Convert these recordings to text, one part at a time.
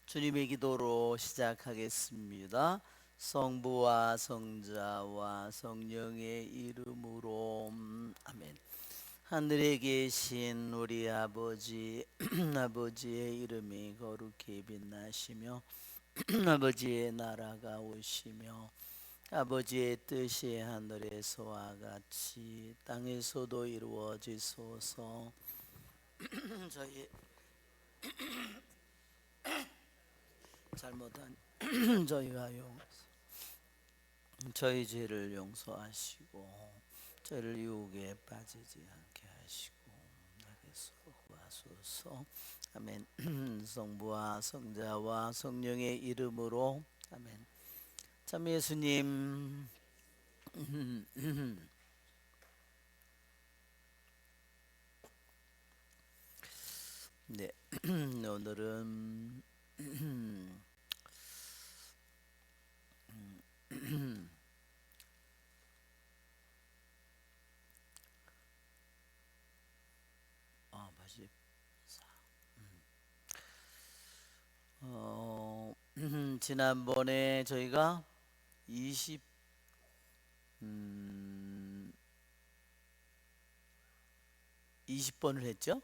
주님의 기도로 시작하겠습니다. 성부와 성자와 성령의 이름으로 아멘. 하늘에 계신 우리 아버지, 아버지의 이름이 거룩히 빛나시며 아버지의 나라가 오시며 아버지의 뜻이 하늘에서와 같이 땅에서도 이루어지소서. 저희 잘못한 저희가 저희 죄를 용서하시고 저희를 유혹에 빠지지 않게 하시고 나에게서 구하소서. 아멘. 성부와 성자와 성령의 이름으로 아멘. 참 예수님, 네. 오늘은 맛이 지난번에 저희가 20 음, 20번을 했죠.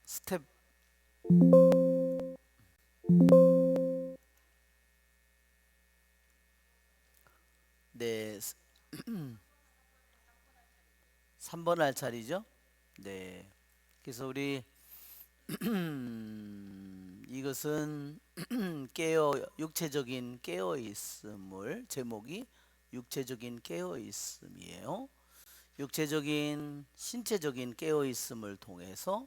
스텝 네 3번 할 차례죠. 네. 그래서 우리 이것은 깨어 육체적인 깨어 있음을 제목이 육체적인 깨어 있음이에요. 육체적인 신체적인 깨어 있음을 통해서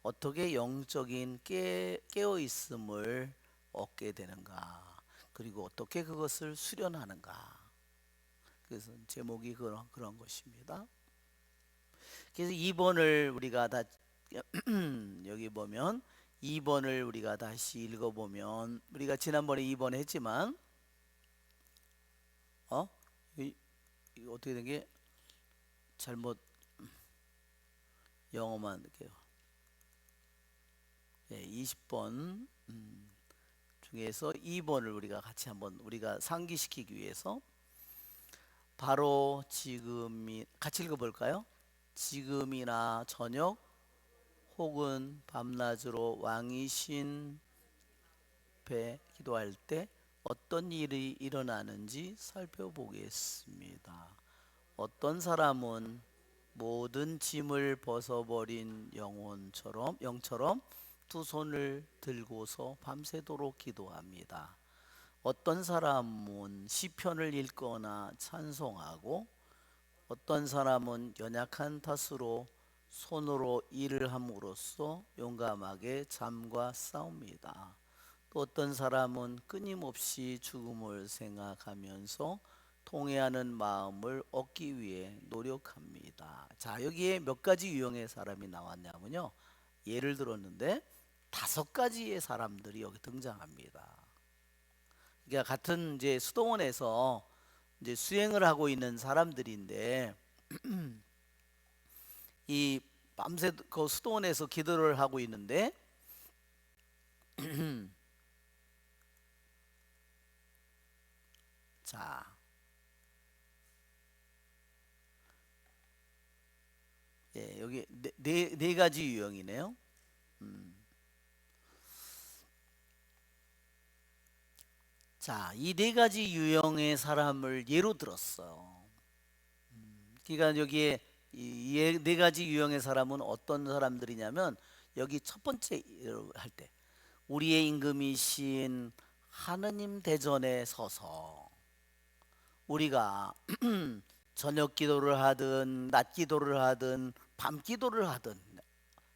어떻게 영적인 깨어 있음을 얻게 되는가? 그리고 어떻게 그것을 수련하는가? 그래서 제목이 그런 것입니다. 그래서 2번을 우리가 다 여기 보면 2번을 우리가 다시 읽어보면 우리가 지난번에 2번 했지만 어? 이거 어떻게 된 게 잘못 영어만 이렇게 20번 중에서 2번을 우리가 같이 한번 우리가 상기시키기 위해서 바로 지금이 같이 읽어볼까요? 지금이나 저녁 혹은 밤낮으로 왕이신 배 기도할 때 어떤 일이 일어나는지 살펴보겠습니다. 어떤 사람은 모든 짐을 벗어버린 영처럼 두 손을 들고서 밤새도록 기도합니다. 어떤 사람은 시편을 읽거나 찬송하고 어떤 사람은 연약한 탓으로 손으로 일을 함으로써 용감하게 잠과 싸웁니다. 또 어떤 사람은 끊임없이 죽음을 생각하면서 통회하는 마음을 얻기 위해 노력합니다. 자, 여기에 몇 가지 유형의 사람이 나왔냐면요. 예를 들었는데 5가지의 사람들이 여기 등장합니다. 그러니까 같은 이제 수도원에서 이제 수행을 하고 있는 사람들인데 이 밤새 그 수도원에서 기도를 하고 있는데 자, 여기 네 가지 유형이네요. 자, 이 네 가지 유형의 사람을 예로 들었어요. 그러니까 여기에 이 네 가지 유형의 사람은 어떤 사람들이냐면 여기 첫 번째 할 때 우리의 임금이신 하느님 대전에 서서 우리가 저녁 기도를 하든 낮 기도를 하든 밤 기도를 하든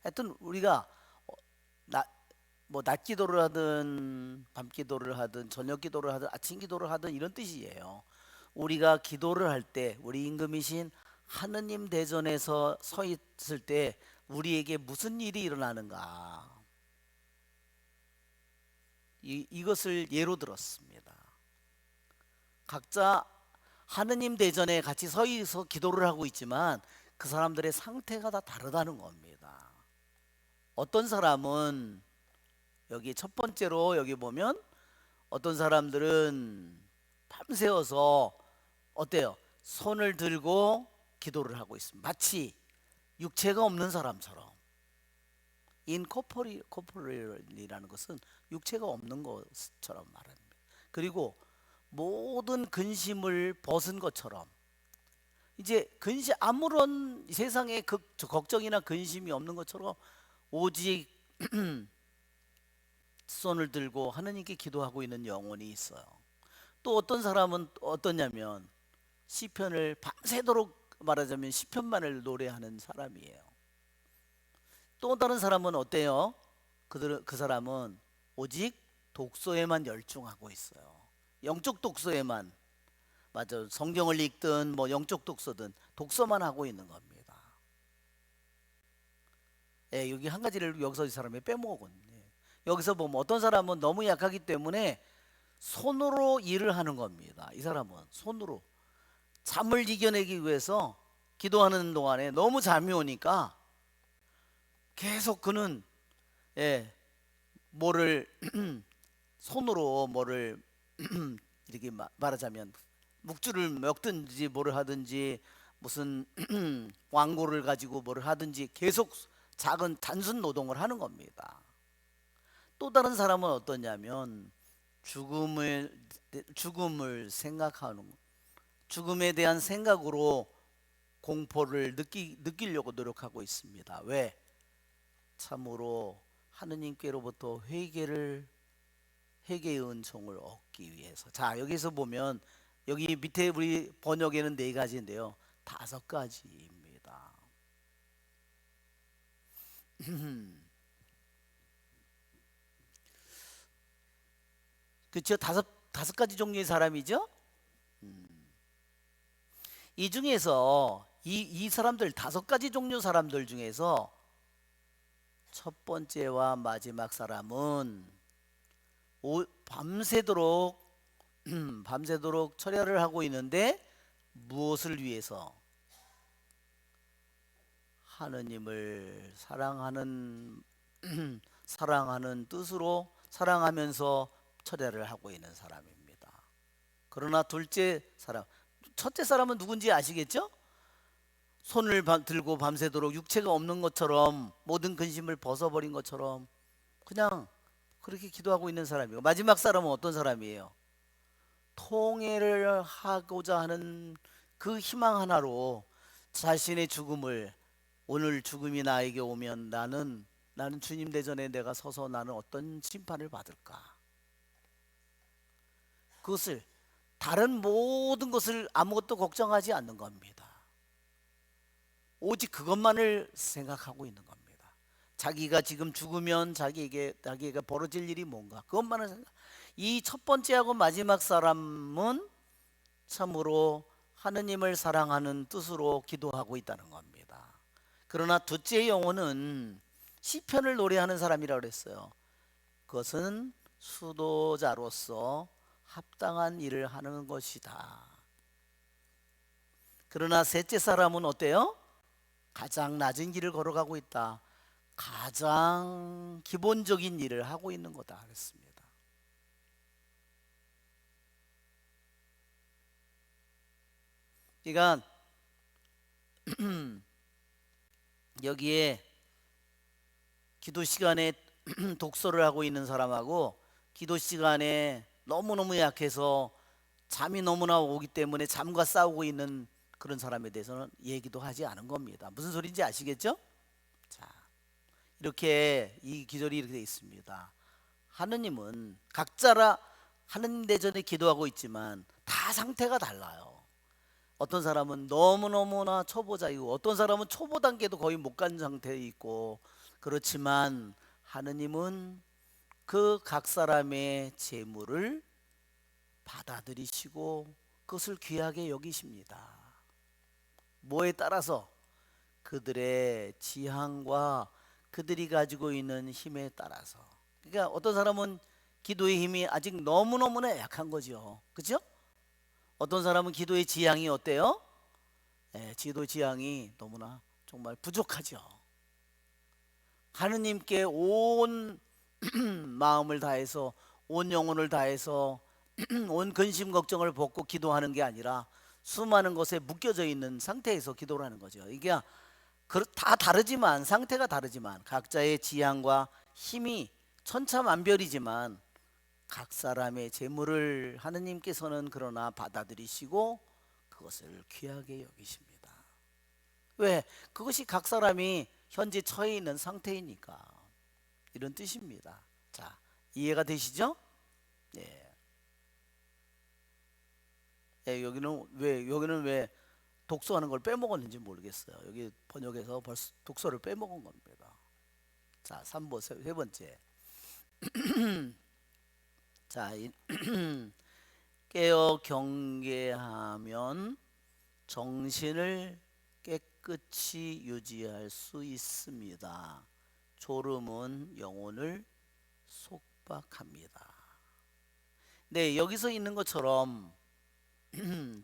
하여튼 우리가 낮, 낮 기도를 하든 밤 기도를 하든 저녁 기도를 하든 아침 기도를 하든 이런 뜻이에요. 우리가 기도를 할 때 우리 임금이신 하느님 대전에서 서 있을 때 우리에게 무슨 일이 일어나는가 이것을 예로 들었습니다. 각자 하느님 대전에 같이 서 있어 기도를 하고 있지만 그 사람들의 상태가 다 다르다는 겁니다. 어떤 사람은 여기 첫 번째로 여기 보면 어떤 사람들은 밤새워서 어때요? 손을 들고 기도를 하고 있습니다. 마치 육체가 없는 사람처럼. 인코퍼리라는 것은 육체가 없는 것처럼 말합니다. 그리고 모든 근심을 벗은 것처럼, 이제 아무런 세상에 걱정이나 근심이 없는 것처럼 오직 손을 들고 하느님께 기도하고 있는 영혼이 있어요. 또 어떤 사람은 어떠냐면 시편을 밤새도록, 말하자면 시편만을 노래하는 사람이에요. 또 다른 사람은 어때요? 그 사람은 오직 독서에만 열중하고 있어요. 영적 독서에만, 맞아, 성경을 읽든 뭐 영적 독서든 독서만 하고 있는 겁니다. 예, 여기 한 가지를 여기서 이 사람이 빼먹었거든요. 여기서 보면 어떤 사람은 너무 약하기 때문에 손으로 일을 하는 겁니다. 이 사람은 손으로 잠을 이겨내기 위해서 기도하는 동안에 너무 잠이 오니까 계속 그는, 예, 뭐를 손으로 뭐를 이렇게 말하자면 묵주를 먹든지 뭐를 하든지 무슨 왕고를 가지고 뭐를 하든지 계속 작은 단순 노동을 하는 겁니다. 또 다른 사람은 어떠냐면 죽음을 생각하는, 죽음에 대한 생각으로 공포를 느끼려고 노력하고 있습니다. 왜? 참으로 하느님께로부터 회개의 은총을 얻기 위해서. 자, 여기서 보면 여기 밑에 우리 번역에는 4가지인데요, 5가지입니다. 그렇죠? 다섯 가지 종류의 사람이죠. 이 중에서 이 사람들 5가지 종류 사람들 중에서 첫 번째와 마지막 사람은 밤새도록 철야를 하고 있는데 무엇을 위해서? 하느님을 사랑하는 뜻으로 사랑하면서 철야를 하고 있는 사람입니다. 그러나 첫째 사람은 누군지 아시겠죠? 손을 들고 밤새도록 육체가 없는 것처럼 모든 근심을 벗어버린 것처럼 그냥 그렇게 기도하고 있는 사람이고, 마지막 사람은 어떤 사람이에요? 통회를 하고자 하는 그 희망 하나로 자신의 죽음을, 오늘 죽음이 나에게 오면 나는 주님 대전에 내가 서서 나는 어떤 심판을 받을까? 그것을, 다른 모든 것을 아무것도 걱정하지 않는 겁니다. 오직 그것만을 생각하고 있는 겁니다. 자기가 지금 죽으면 자기가 벌어질 일이 뭔가, 그것만을 생각. 이 첫 번째하고 마지막 사람은 참으로 하느님을 사랑하는 뜻으로 기도하고 있다는 겁니다. 그러나 둘째 영혼은 시편을 노래하는 사람이라고 그랬어요. 그것은 수도자로서 합당한 일을 하는 것이다. 그러나 셋째 사람은 어때요? 가장 낮은 길을 걸어가고 있다. 가장 기본적인 일을 하고 있는 거다 그랬습니다. 그러니까 여기에 기도 시간에 독서를 하고 있는 사람하고 기도 시간에 너무너무 약해서 잠이 너무나 오기 때문에 잠과 싸우고 있는 그런 사람에 대해서는 얘기도 하지 않은 겁니다. 무슨 소리인지 아시겠죠? 자, 이렇게 이 기절이 이렇게 되어 있습니다. 하느님은 각자라 하느님 대전에 기도하고 있지만 다 상태가 달라요. 어떤 사람은 너무너무나 초보자이고 어떤 사람은 초보 단계도 거의 못 간 상태에 있고, 그렇지만 하느님은 그 각 사람의 재물을 받아들이시고 그것을 귀하게 여기십니다. 뭐에 따라서? 그들의 지향과 그들이 가지고 있는 힘에 따라서. 그러니까 어떤 사람은 기도의 힘이 아직 너무너무나 약한 거죠. 그렇죠? 어떤 사람은 기도의 지향이 어때요? 기도 지향이 너무나 정말 부족하죠. 하느님께 온 마음을 다해서, 온 영혼을 다해서 온 근심 걱정을 벗고 기도하는 게 아니라 수많은 것에 묶여져 있는 상태에서 기도를 하는 거죠. 이게 다 다르지만, 상태가 다르지만 각자의 지향과 힘이 천차만별이지만 각 사람의 재물을 하느님께서는 그러나 받아들이시고 그것을 귀하게 여기십니다. 왜? 그것이 각 사람이 현재 처해 있는 상태이니까, 이런 뜻입니다. 자, 이해가 되시죠? 예. 예, 여기는 왜 독서하는 걸 빼먹었는지 모르겠어요. 여기 번역에서 벌써 독서를 빼먹은 겁니다. 자, 3번 세 번째. 자, 깨어 경계하면 정신을 깨끗이 유지할 수 있습니다. 졸음은 영혼을 속박합니다. 네, 여기서 있는 것처럼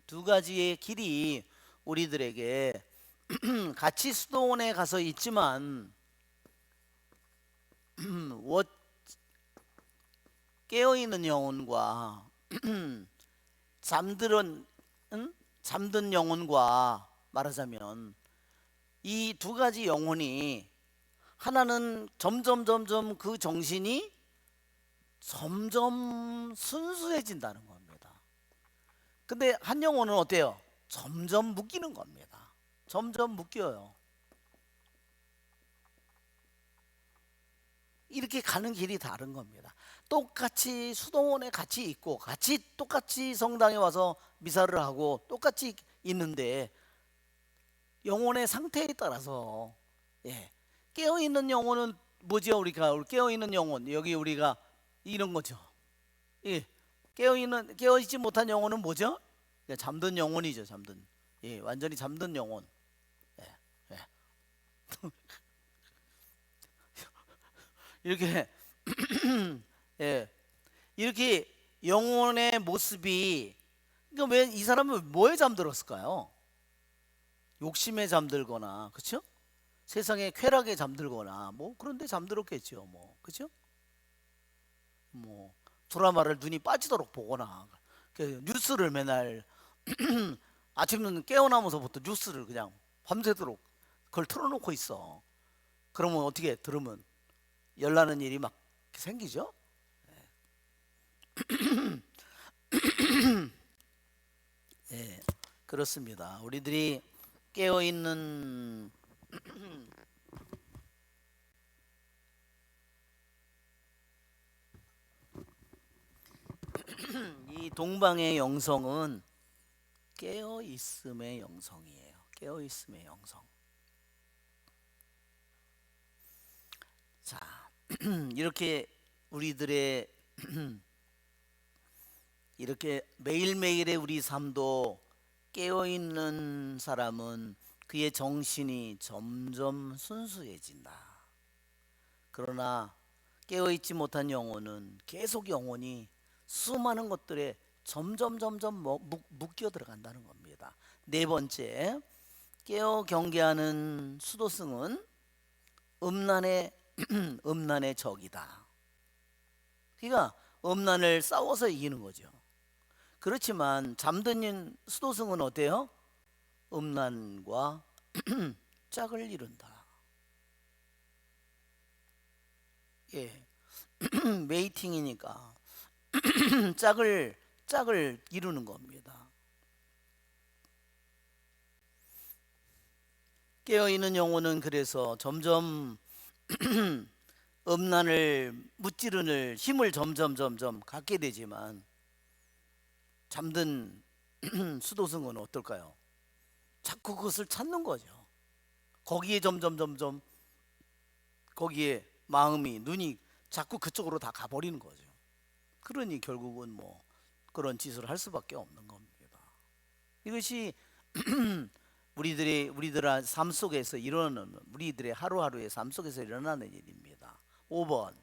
두 가지의 길이 우리들에게 같이 수도원에 가서 있지만 깨어있는 영혼과 잠든 영혼과, 말하자면 이 두 가지 영혼이, 하나는 점점 그 정신이 점점 순수해진다는 겁니다. 근데 한 영혼은 어때요? 점점 묶이는 겁니다. 점점 묶여요. 이렇게 가는 길이 다른 겁니다. 똑같이 수동원에 같이 있고 같이 똑같이 성당에 와서 미사를 하고 똑같이 있는데 영혼의 상태에 따라서, 예, 깨어있는 영혼은 뭐죠? 우리가 깨어있는 영혼, 여기 우리가 이런 거죠. 예, 깨어있지 못한 영혼은 뭐죠? 예, 잠든 영혼이죠. 잠든, 예, 완전히 잠든 영혼. 예, 예. 이렇게 예, 이렇게 영혼의 모습이, 그러니까 왜 이 사람은 뭐에 잠들었을까요? 욕심에 잠들거나, 그렇죠? 세상의 쾌락에 잠들거나, 뭐 그런데 잠들었겠죠. 뭐, 그렇죠? 뭐 드라마를 눈이 빠지도록 보거나, 그 뉴스를 맨날 아침은 깨어나면서부터 뉴스를 그냥 밤새도록 그걸 틀어놓고 있어. 그러면 어떻게, 들으면 열나는 일이 막 생기죠. 예, 그렇습니다. 우리들이 깨어있는 이 동방의 영성은 깨어있음의 영성이에요. 깨어있음의 영성. 자, 이렇게 우리들의 이렇게 매일매일의 우리 삶도 깨어있는 사람은 그의 정신이 점점 순수해진다. 그러나 깨어있지 못한 영혼은 계속 영혼이 수많은 것들에 점점 묶여 들어간다는 겁니다. 네 번째, 깨어 경계하는 수도승은 음란의 음란의 적이다. 그러니까 음란을 싸워서 이기는 거죠. 그렇지만 잠든 수도승은 어때요? 음란과 짝을 이룬다. 예, 메이팅이니까 짝을 이루는 겁니다. 깨어있는 영혼은 그래서 점점 음란을 무찌르는 힘을 점점 갖게 되지만, 잠든 수도승은 어떨까요? 자꾸 그것을 찾는 거죠. 거기에 점점 거기에 마음이, 눈이 자꾸 그쪽으로 다 가버리는 거죠. 그러니 결국은 뭐 그런 짓을 할 수밖에 없는 겁니다. 이것이 우리들의 삶 속에서 일어나는, 우리들의 하루하루의 삶 속에서 일어나는 일입니다. 5번.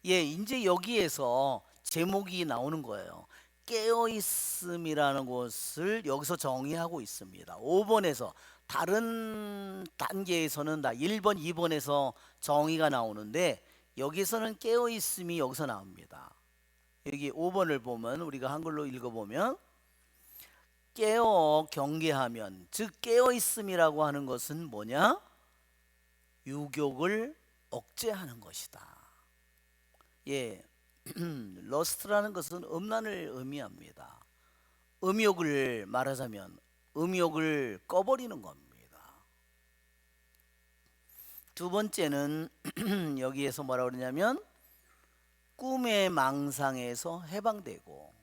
예, 이제 여기에서 제목이 나오는 거예요. 깨어 있음이라는 것을 여기서 정의하고 있습니다. 5번에서 다른 단계에서는 다 1번, 2번에서 정의가 나오는데 여기서는 깨어 있음이 여기서 나옵니다. 여기 5번을 보면 우리가 한글로 읽어보면 깨어 경계하면, 즉 깨어 있음이라고 하는 것은 뭐냐? 유욕을 억제하는 것이다. 예, 러스트라는 것은 음란을 의미합니다. 음욕을 말하자면 음욕을 꺼버리는 겁니다. 두 번째는 여기에서 뭐라 그러냐면 꿈의 망상에서 해방되고,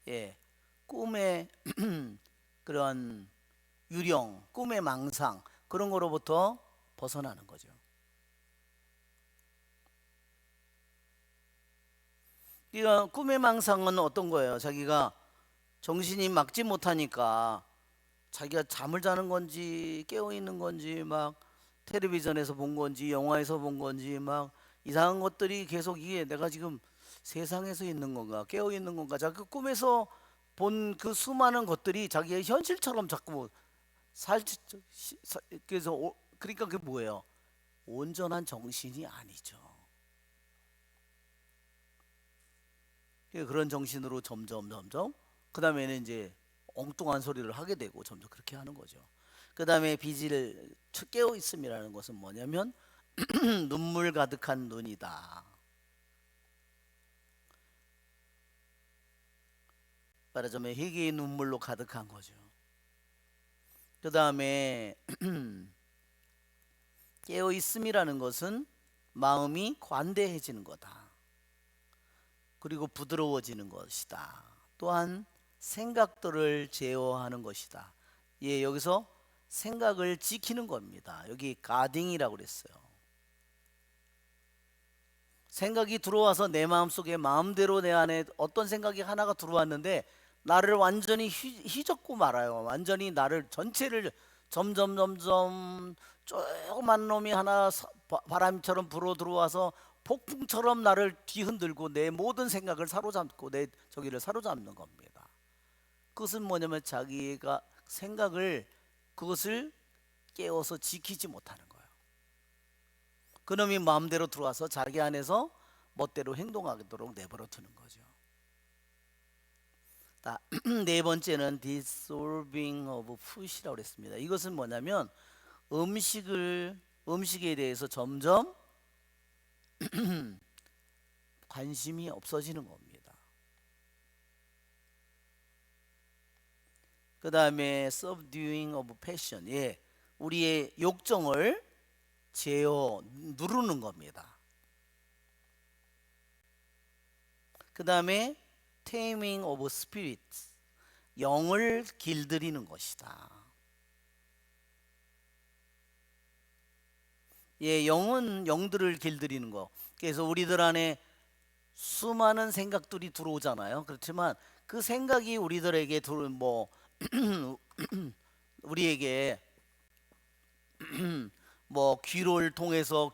예, 꿈의 그런 유령, 꿈의 망상, 그런 거로부터 벗어나는 거죠. 그러니까 꿈의 망상은 어떤 거예요? 자기가 정신이 막지 못하니까 자기가 잠을 자는 건지 깨어 있는 건지 막 텔레비전에서 본 건지 영화에서 본 건지 막 이상한 것들이 계속, 이게 내가 지금 세상에서 있는 건가 깨어 있는 건가, 자꾸 꿈에서 본 그 수많은 것들이 자기의 현실처럼 자꾸 살 그래서 그러니까 그게 뭐예요? 온전한 정신이 아니죠. 그런 정신으로 점점 그 다음에는 이제 엉뚱한 소리를 하게 되고 점점 그렇게 하는 거죠. 그 다음에 비질 깨어 있음이라는 것은 뭐냐면 눈물 가득한 눈이다. 말하자면 회개의 눈물로 가득한 거죠. 그 다음에 깨어 있음이라는 것은 마음이 관대해지는 거다. 그리고 부드러워지는 것이다. 또한 생각들을 제어하는 것이다. 예, 여기서 생각을 지키는 겁니다. 여기 가딩이라고 그랬어요. 생각이 들어와서 내 마음속에 마음대로 내 안에 어떤 생각이 하나가 들어왔는데 나를 완전히 휘젓고 말아요. 완전히 나를 전체를 점점 조그만 놈이 하나 바람처럼 불어 들어와서 폭풍처럼 나를 뒤흔들고 내 모든 생각을 사로잡고 내 저기를 사로잡는 겁니다. 그것은 뭐냐면 자기가 생각을, 그것을 깨워서 지키지 못하는 거예요. 그놈이 마음대로 들어와서 자기 안에서 멋대로 행동하도록 내버려 두는 거죠. 네 번째는 dissolving of food이라고 그랬습니다. 이것은 뭐냐면 음식에 대해서 점점 관심이 없어지는 겁니다. 그 다음에 subduing of passion, 예, 우리의 욕정을 제어 누르는 겁니다. 그 다음에 taming of spirit, 영을 길들이는 것이다. 예, 영은 영들을 길들이는 거. 그래서 우리들 안에 수많은 생각들이 들어오잖아요. 그렇지만 그 생각이 우리들에게 우리에게 뭐 귀를 통해서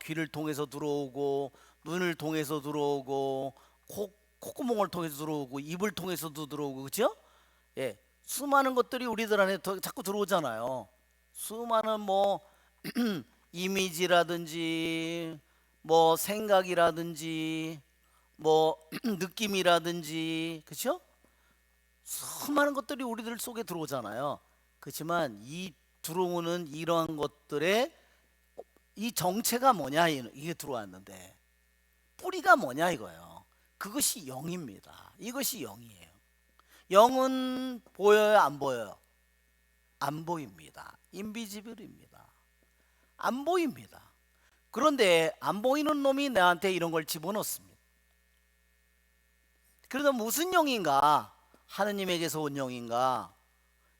들어오고, 눈을 통해서 들어오고, 콧구멍을 통해서 들어오고, 입을 통해서도 들어오고, 그렇죠? 예, 수많은 것들이 우리들 안에 자꾸 들어오잖아요. 수많은 뭐 이미지라든지 뭐 생각이라든지 뭐 느낌이라든지, 그렇죠? 수많은 것들이 우리들 속에 들어오잖아요. 그렇지만 이 들어오는 이러한 것들의 이 정체가 뭐냐, 이게 들어왔는데 뿌리가 뭐냐 이거예요. 그것이 영입니다. 이것이 영이에요. 영은 보여요, 안 보여요? 안 보입니다. 인비지블입니다. 안 보입니다. 그런데 안 보이는 놈이 나한테 이런 걸 집어넣습니다. 그래서 무슨 영인가? 하느님에게서 온 영인가?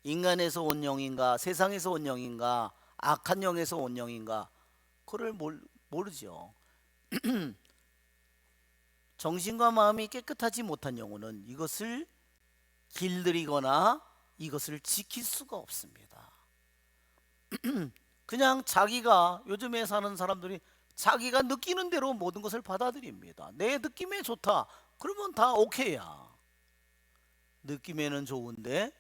인간에서 온 영인가? 세상에서 온 영인가? 악한 영에서 온 영인가? 그걸 모르죠. 정신과 마음이 깨끗하지 못한 영혼은 이것을 길들이거나 이것을 지킬 수가 없습니다. 그냥 자기가, 요즘에 사는 사람들이 자기가 느끼는 대로 모든 것을 받아들입니다. 내 느낌에 좋다 그러면 다 오케이야. 느낌에는 좋은데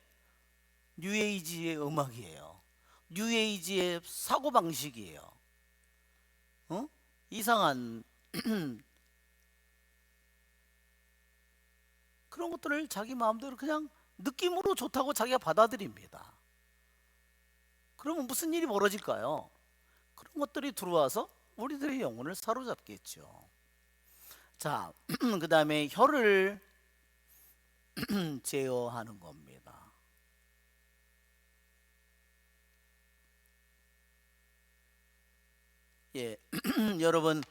뉴에이지의 음악이에요. 뉴에이지의 사고방식이에요. 어? 이상한 그런 것들을 자기 마음대로 그냥 느낌으로 좋다고 자기가 받아들입니다. 그러면 무슨 일이 벌어질까요? 그런 것들이 들어와서 우리들의 영혼을 사로잡겠죠. 자, 그 다음에 혀를 제어하는 겁니다. 예, 여러분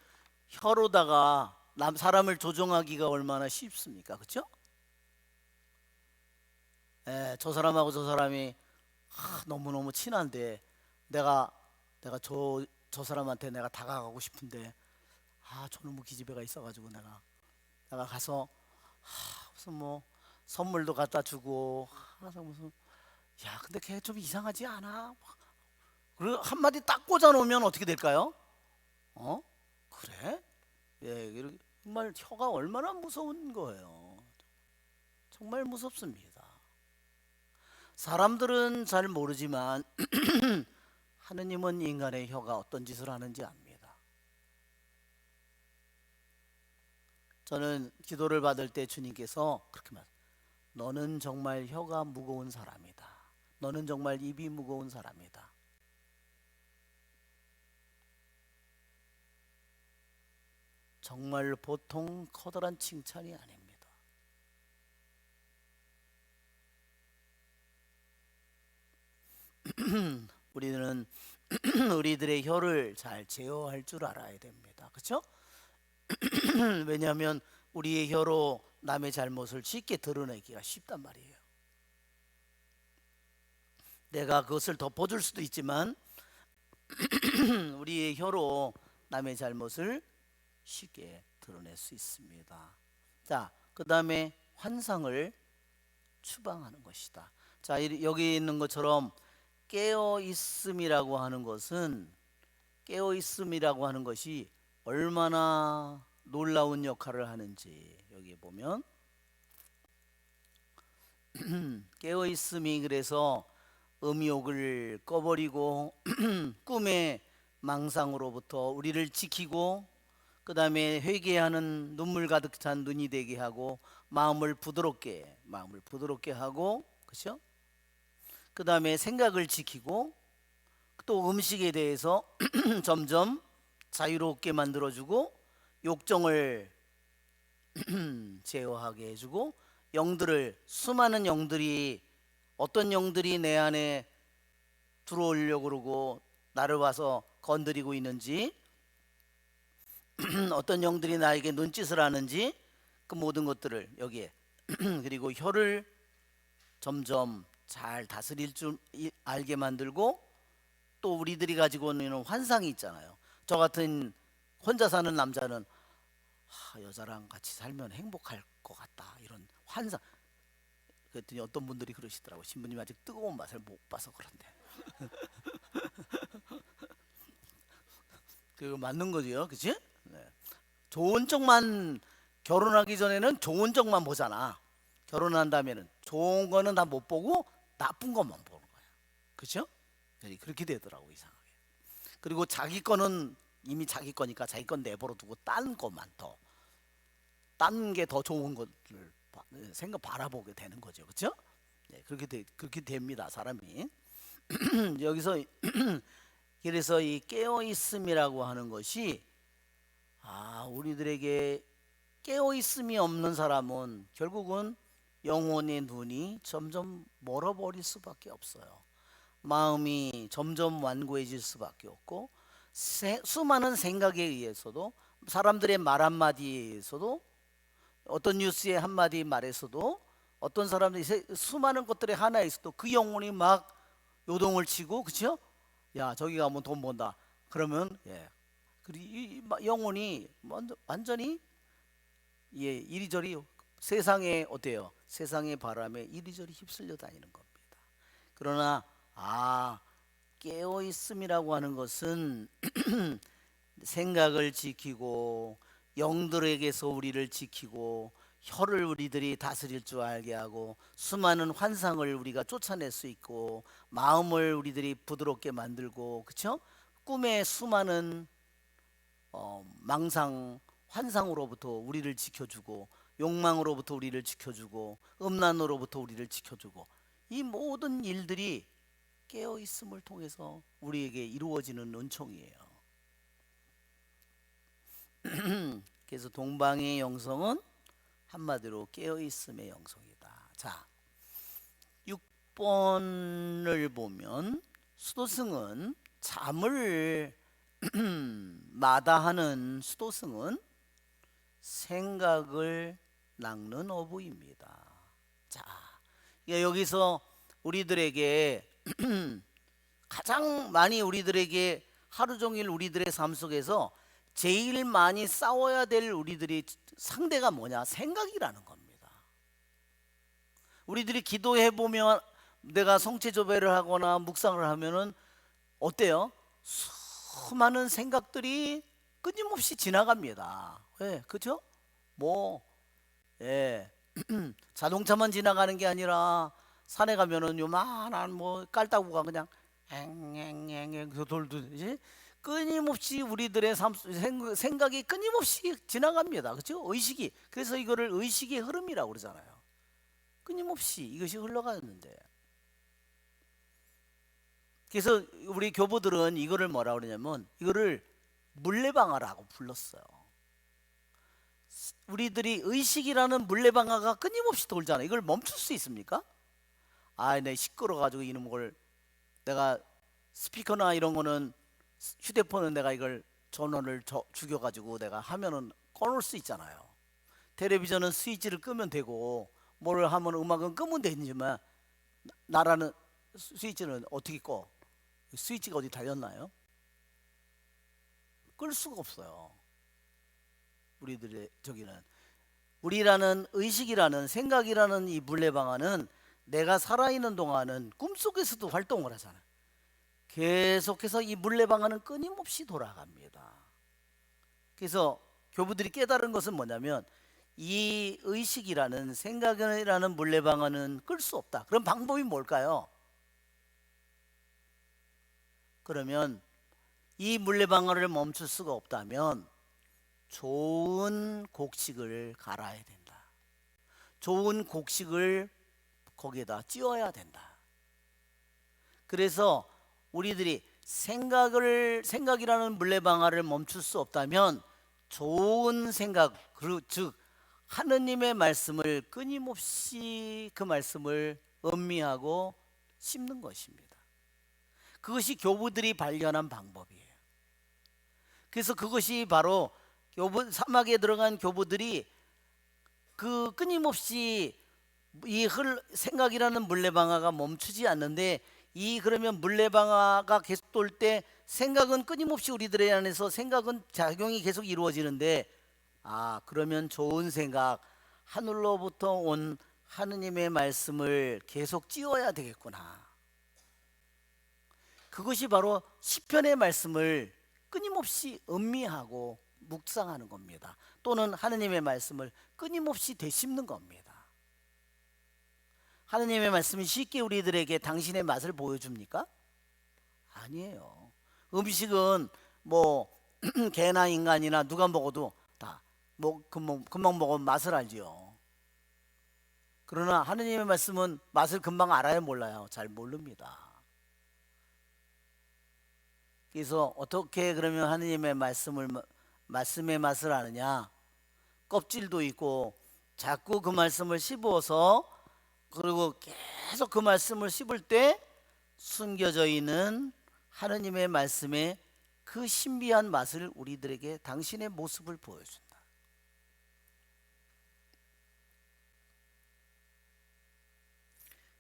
혀로다가 사람을 조종하기가 얼마나 쉽습니까? 그렇죠? 예, 저 사람하고 저 사람이 너무너무 친한데 내가 내가 저 사람한테 내가 다가가고 싶은데 저놈의 기집애가 있어가지고 내가 가서 무슨 뭐 선물도 갖다 주고 하서 무슨 야 근데 걔 좀 이상하지 않아? 그리고 한마디 딱 꽂아 놓으면 어떻게 될까요? 어? 그래? 예, 정말 혀가 얼마나 무서운 거예요. 정말 무섭습니다. 사람들은 잘 모르지만 하느님은 인간의 혀가 어떤 짓을 하는지 압니다. 저는 기도를 받을 때 주님께서 그렇게 말해요. 너는 정말 혀가 무거운 사람이다. 너는 정말 입이 무거운 사람이다. 정말 보통 커다란 칭찬이 아닙니다. 우리는 우리들의 혀를 잘 제어할 줄 알아야 됩니다. 그렇죠? 왜냐하면 우리의 혀로 남의 잘못을 쉽게 드러내기가 쉽단 말이에요. 내가 그것을 덮어줄 수도 있지만 우리의 혀로 남의 잘못을 쉽게 드러낼 수 있습니다. 자, 그 다음에 환상을 추방하는 것이다. 자, 여기 있는 것처럼 깨어 있음이라고 하는 것은 깨어 있음이라고 하는 것이 얼마나 놀라운 역할을 하는지 여기 보면 깨어 있음이 그래서 음욕을 꺼버리고 꿈의 망상으로부터 우리를 지키고 그 다음에 회개하는 눈물 가득 찬 눈이 되게 하고 마음을 부드럽게 하고 그렇죠? 그 다음에 생각을 지키고 또 음식에 대해서 점점 자유롭게 만들어주고 욕정을 제어하게 해주고 수많은 영들이 어떤 영들이 내 안에 들어오려고 그러고 나를 와서 건드리고 있는지 어떤 영들이 나에게 눈짓을 하는지 그 모든 것들을 여기에 그리고 혀를 점점 잘 다스릴 줄 알게 만들고 또 우리들이 가지고 있는 환상이 있잖아요. 저 같은 혼자 사는 남자는 여자랑 같이 살면 행복할 것 같다 이런 환상. 그랬더니 어떤 분들이 그러시더라고. 신부님 아직 뜨거운 맛을 못 봐서 그런데. 그거 맞는 거죠, 그렇지? 네. 좋은 쪽만 결혼하기 전에는 좋은 쪽만 보잖아. 결혼한 다음에는 좋은 거는 다 못 보고 나쁜 것만 보는 거야. 그렇죠? 그렇게 되더라고 이상하게. 그리고 자기 거는 이미 자기 거니까 자기 건 내버려 두고 딴 것만 딴 게 더 좋은 것을 바라보게 되는 거죠. 그렇죠? 네, 그렇게 됩니다. 사람이. 여기서 그래서 이 깨어 있음이라고 하는 것이 우리들에게 깨어 있음이 없는 사람은 결국은 영혼의 눈이 점점 멀어버릴 수밖에 없어요. 마음이 점점 완고해질 수밖에 없고 수많은 생각에 의해서도 사람들의 말 한마디에 의해서도 어떤 뉴스의 한마디 말에서도 어떤 사람들이 수많은 것들의 하나에서도 그 영혼이 막 요동을 치고 그렇죠? 야 저기 가면 돈 번다. 그러면 이 영혼이 완전히 이리저리 세상에 어때요? 세상의 바람에 이리저리 휩쓸려 다니는 겁니다. 그러나 깨어 있음이라고 하는 것은 생각을 지키고 영들에게서 우리를 지키고 혀를 우리들이 다스릴 줄 알게 하고 수많은 환상을 우리가 쫓아낼 수 있고 마음을 우리들이 부드럽게 만들고 그쵸? 꿈의 수많은 망상 환상으로부터 우리를 지켜주고 욕망으로부터 우리를 지켜주고 음란으로부터 우리를 지켜주고 이 모든 일들이 깨어 있음을 통해서 우리에게 이루어지는 은총이에요. 그래서 동방의 영성은 한마디로 깨어 있음의 영성이다. 자, 6번을 보면 수도승은 잠을 마다하는 수도승은 생각을 낚는 어부입니다. 자, 여기서 우리들에게 가장 많이 우리들에게 하루 종일 우리들의 삶 속에서 제일 많이 싸워야 될 우리들이 상대가 뭐냐? 생각이라는 겁니다. 우리들이 기도해 보면 내가 성체조배를 하거나 묵상을 하면은 어때요? 수많은 생각들이 끊임없이 지나갑니다. 예, 그죠? 뭐, 예, 자동차만 지나가는 게 아니라 산에 가면은 요만한 뭐 깔따구가 그냥 앵앵앵앵 돌듯이 끊임없이 우리들의 생각이 끊임없이 지나갑니다. 그렇죠? 의식이. 그래서 이거를 의식의 흐름이라고 그러잖아요. 끊임없이 이것이 흘러가는데. 그래서 우리 교부들은 이거를 뭐라고 그러냐면 이거를 물레방아라고 불렀어요. 우리들이 의식이라는 물레방아가 끊임없이 돌잖아요. 이걸 멈출 수 있습니까? 아, 내 시끄러워가지고 이놈 걸 내가 스피커나 이런 거는 휴대폰은 내가 이걸 전원을 죽여가지고 내가 하면은 꺼놓을 수 있잖아요. 텔레비전은 스위치를 끄면 되고 뭘 하면 음악은 끄면 되지만 나라는 스위치는 어떻게 꺼? 스위치가 어디 달렸나요? 끌 수가 없어요. 우리들의 저기는 우리라는 의식이라는 생각이라는 이 물레방아는 내가 살아있는 동안은 꿈속에서도 활동을 하잖아요. 계속해서 이 물레방아는 끊임없이 돌아갑니다. 그래서 교부들이 깨달은 것은 뭐냐면 이 의식이라는 생각이라는 물레방아는 끌 수 없다. 그럼 방법이 뭘까요? 그러면 이 물레방아를 멈출 수가 없다면 좋은 곡식을 갈아야 된다. 좋은 곡식을 거기에다 찧어야 된다. 그래서 우리들이 생각이라는 물레방아를 멈출 수 없다면 좋은 생각, 즉 하느님의 말씀을 끊임없이 그 말씀을 음미하고 심는 것입니다. 그것이 교부들이 발견한 방법이에요. 그래서 그것이 바로 사막에 들어간 교부들이 그 끊임없이 이 생각이라는 물레방아가 멈추지 않는데 그러면 물레방아가 계속 돌 때 생각은 끊임없이 우리들의 안에서 생각은 작용이 계속 이루어지는데 그러면 좋은 생각 하늘로부터 온 하느님의 말씀을 계속 찧어야 되겠구나. 그것이 바로 시편의 말씀을 끊임없이 음미하고 묵상하는 겁니다. 또는 하느님의 말씀을 끊임없이 되씹는 겁니다. 하느님의 말씀이 쉽게 우리들에게 당신의 맛을 보여줍니까? 아니에요. 음식은 뭐 개나 인간이나 누가 먹어도 다 금방 먹으면 맛을 알지요. 그러나 하느님의 말씀은 맛을 금방 알아요, 몰라요? 잘 모릅니다. 그래서 어떻게 그러면 하느님의 말씀의 맛을 아느냐? 껍질도 있고 자꾸 그 말씀을 씹어서 그리고 계속 그 말씀을 씹을 때 숨겨져 있는 하느님의 말씀의 그 신비한 맛을 우리들에게 당신의 모습을 보여준다.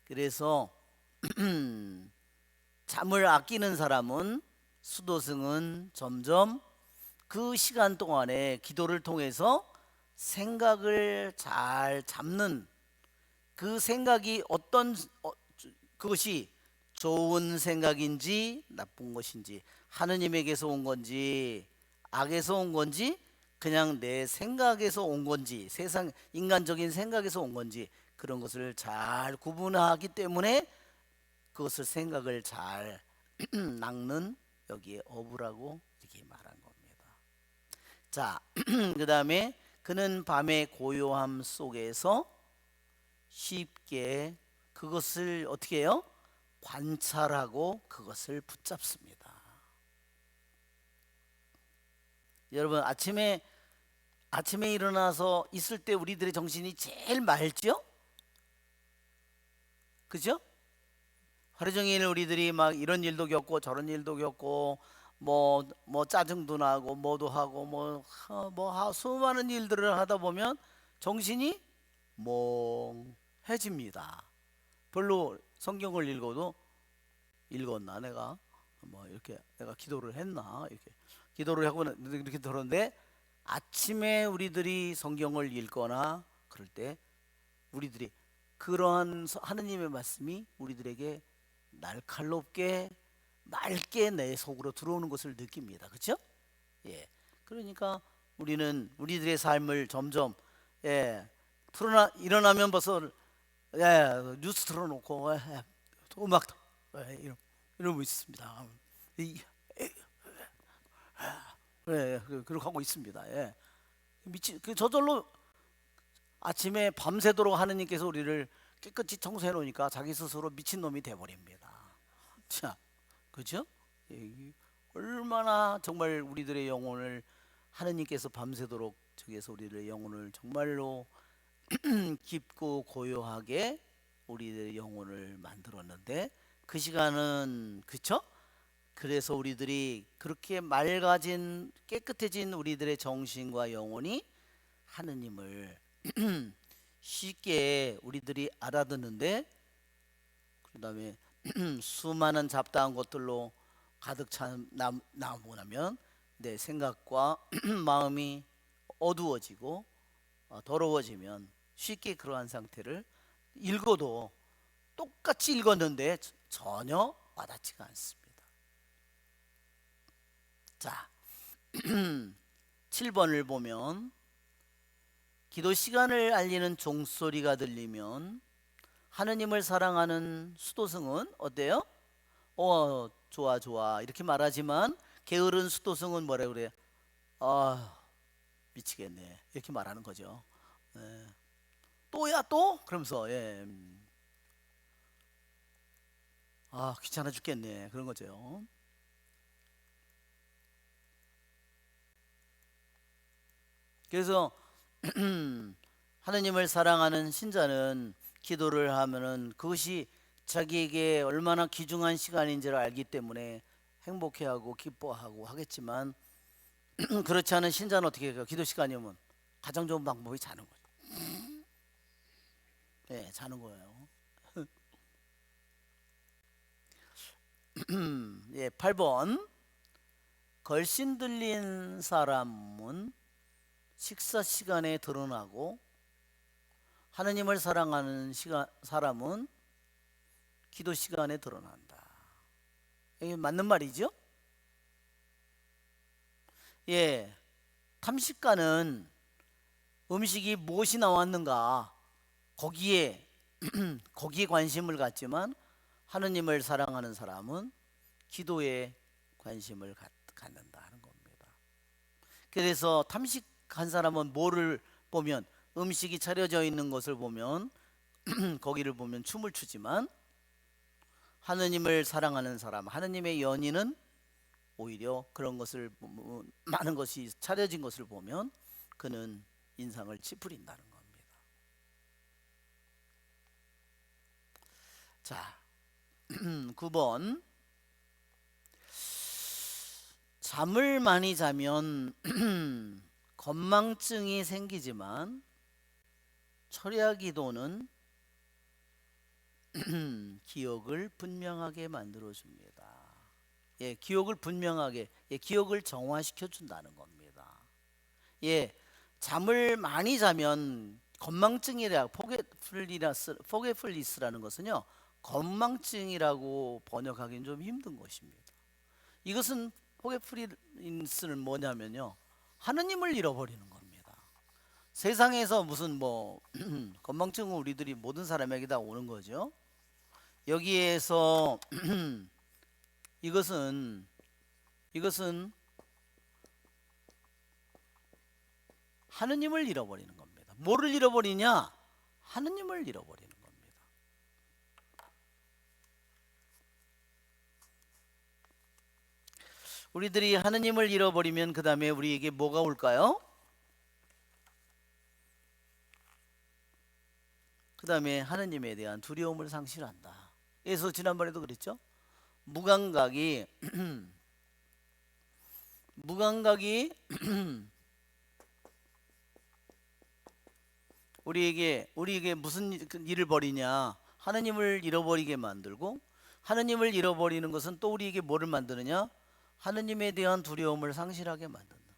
그래서 잠을 아끼는 사람은 수도승은 점점 그 시간 동안에 기도를 통해서 생각을 잘 잡는 그 생각이 그것이 좋은 생각인지 나쁜 것인지 하느님에게서 온 건지 악에서 온 건지 그냥 내 생각에서 온 건지 세상 인간적인 생각에서 온 건지 그런 것을 잘 구분하기 때문에 그것을 생각을 잘 낚는 여기에 어부라고 이렇게 말한 겁니다. 자, 그다음에 그는 밤의 고요함 속에서 쉽게 그것을 어떻게 해요? 관찰하고 그것을 붙잡습니다. 여러분 아침에 일어나서 있을 때 우리들의 정신이 제일 맑죠? 그죠? 하루 종일 우리들이 막 이런 일도 겪고 저런 일도 겪고 뭐 짜증도 나고 뭐도 하고 수많은 일들을 하다 보면 정신이 멍해집니다. 별로 성경을 읽어도 읽었나 내가 뭐 이렇게 내가 기도를 했나 이렇게 기도를 하고 이렇게 들었는데 아침에 우리들이 성경을 읽거나 그럴 때 우리들이 그러한 하느님의 말씀이 우리들에게 날카롭게 맑게 내 속으로 들어오는 것을 느낍니다. 그렇죠? 예. 그러니까 우리는 우리들의 삶을 점점 일어나면 벌써 뉴스 틀어놓고 음악 이러고 있습니다. 그렇게 하고 있습니다. 미친 저절로 아침에 밤새도록 하느님께서 우리를 깨끗이 청소해 놓으니까 자기 스스로 미친 놈이 돼 버립니다. 자, 그죠? 얼마나 정말 우리들의 영혼을 하느님께서 밤새도록 저기에서 우리들의 영혼을 정말로 깊고 고요하게 우리들의 영혼을 만들었는데 그 시간은 그쵸? 그래서 우리들이 그렇게 맑아진 깨끗해진 우리들의 정신과 영혼이 하느님을 쉽게 우리들이 알아듣는데 그 다음에 수많은 잡다한 것들로 가득 찬 나오고 나면 내 생각과 마음이 어두워지고 더러워지면 쉽게 그러한 상태를 읽어도 똑같이 읽었는데 전혀 와닿지가 않습니다. 자, 7번을 보면 기도 시간을 알리는 종소리가 들리면 하느님을 사랑하는 수도승은 어때요? 좋아 좋아 이렇게 말하지만 게으른 수도승은 뭐라 그래요? 아 미치겠네 이렇게 말하는 거죠. 또야 또? 그러면서 귀찮아 죽겠네 그런 거죠. 그래서 하느님을 사랑하는 신자는 기도를 하면은 그것이 자기에게 얼마나 귀중한 시간인지를 알기 때문에 행복해하고 기뻐하고 하겠지만 그렇지 않은 신자는 어떻게 해요? 기도 시간이 오면 가장 좋은 방법이 자는 거죠. 자는 거예요. 8번 걸신 들린 사람은 식사 시간에 드러나고 하느님을 사랑하는 사람은 기도 시간에 드러난다. 이게 맞는 말이죠? 탐식가는 음식이 무엇이 나왔는가 거기에 관심을 갖지만 하느님을 사랑하는 사람은 기도에 관심을 갖는다는 겁니다. 그래서 탐식한 사람은 뭐를 보면 음식이 차려져 있는 것을 보면 거기를 보면 춤을 추지만 하느님을 사랑하는 사람, 하느님의 연인은 오히려 그런 것을 많은 것이 차려진 것을 보면 그는 인상을 찌푸린다는 겁니다. 자, 9번 잠을 많이 자면 건망증이 생기지만 철야 기도는 기억을 분명하게 만들어줍니다. 기억을 분명하게, 기억을 정화시켜 준다는 겁니다. 잠을 많이 자면 건망증이라 포게플리스라는 것은요 건망증이라고 번역하기는 좀 힘든 것입니다. 이것은 포게플리스는 뭐냐면요 하느님을 잃어버리는 겁니다. 세상에서 무슨 뭐 건망증은 우리들이 모든 사람에게 다 오는 거죠. 여기에서 이것은 하느님을 잃어버리는 겁니다. 뭐를 잃어버리냐? 하느님을 잃어버리는 겁니다. 우리들이 하느님을 잃어버리면 그 다음에 우리에게 뭐가 올까요? 그 다음에 하느님에 대한 두려움을 상실한다. 그래서 지난번에도 그랬죠. 무감각이 무감각이 우리에게 무슨 일을 벌이냐? 하느님을 잃어버리게 만들고, 하느님을 잃어버리는 것은 또 우리에게 뭐를 만드느냐? 하느님에 대한 두려움을 상실하게 만든다.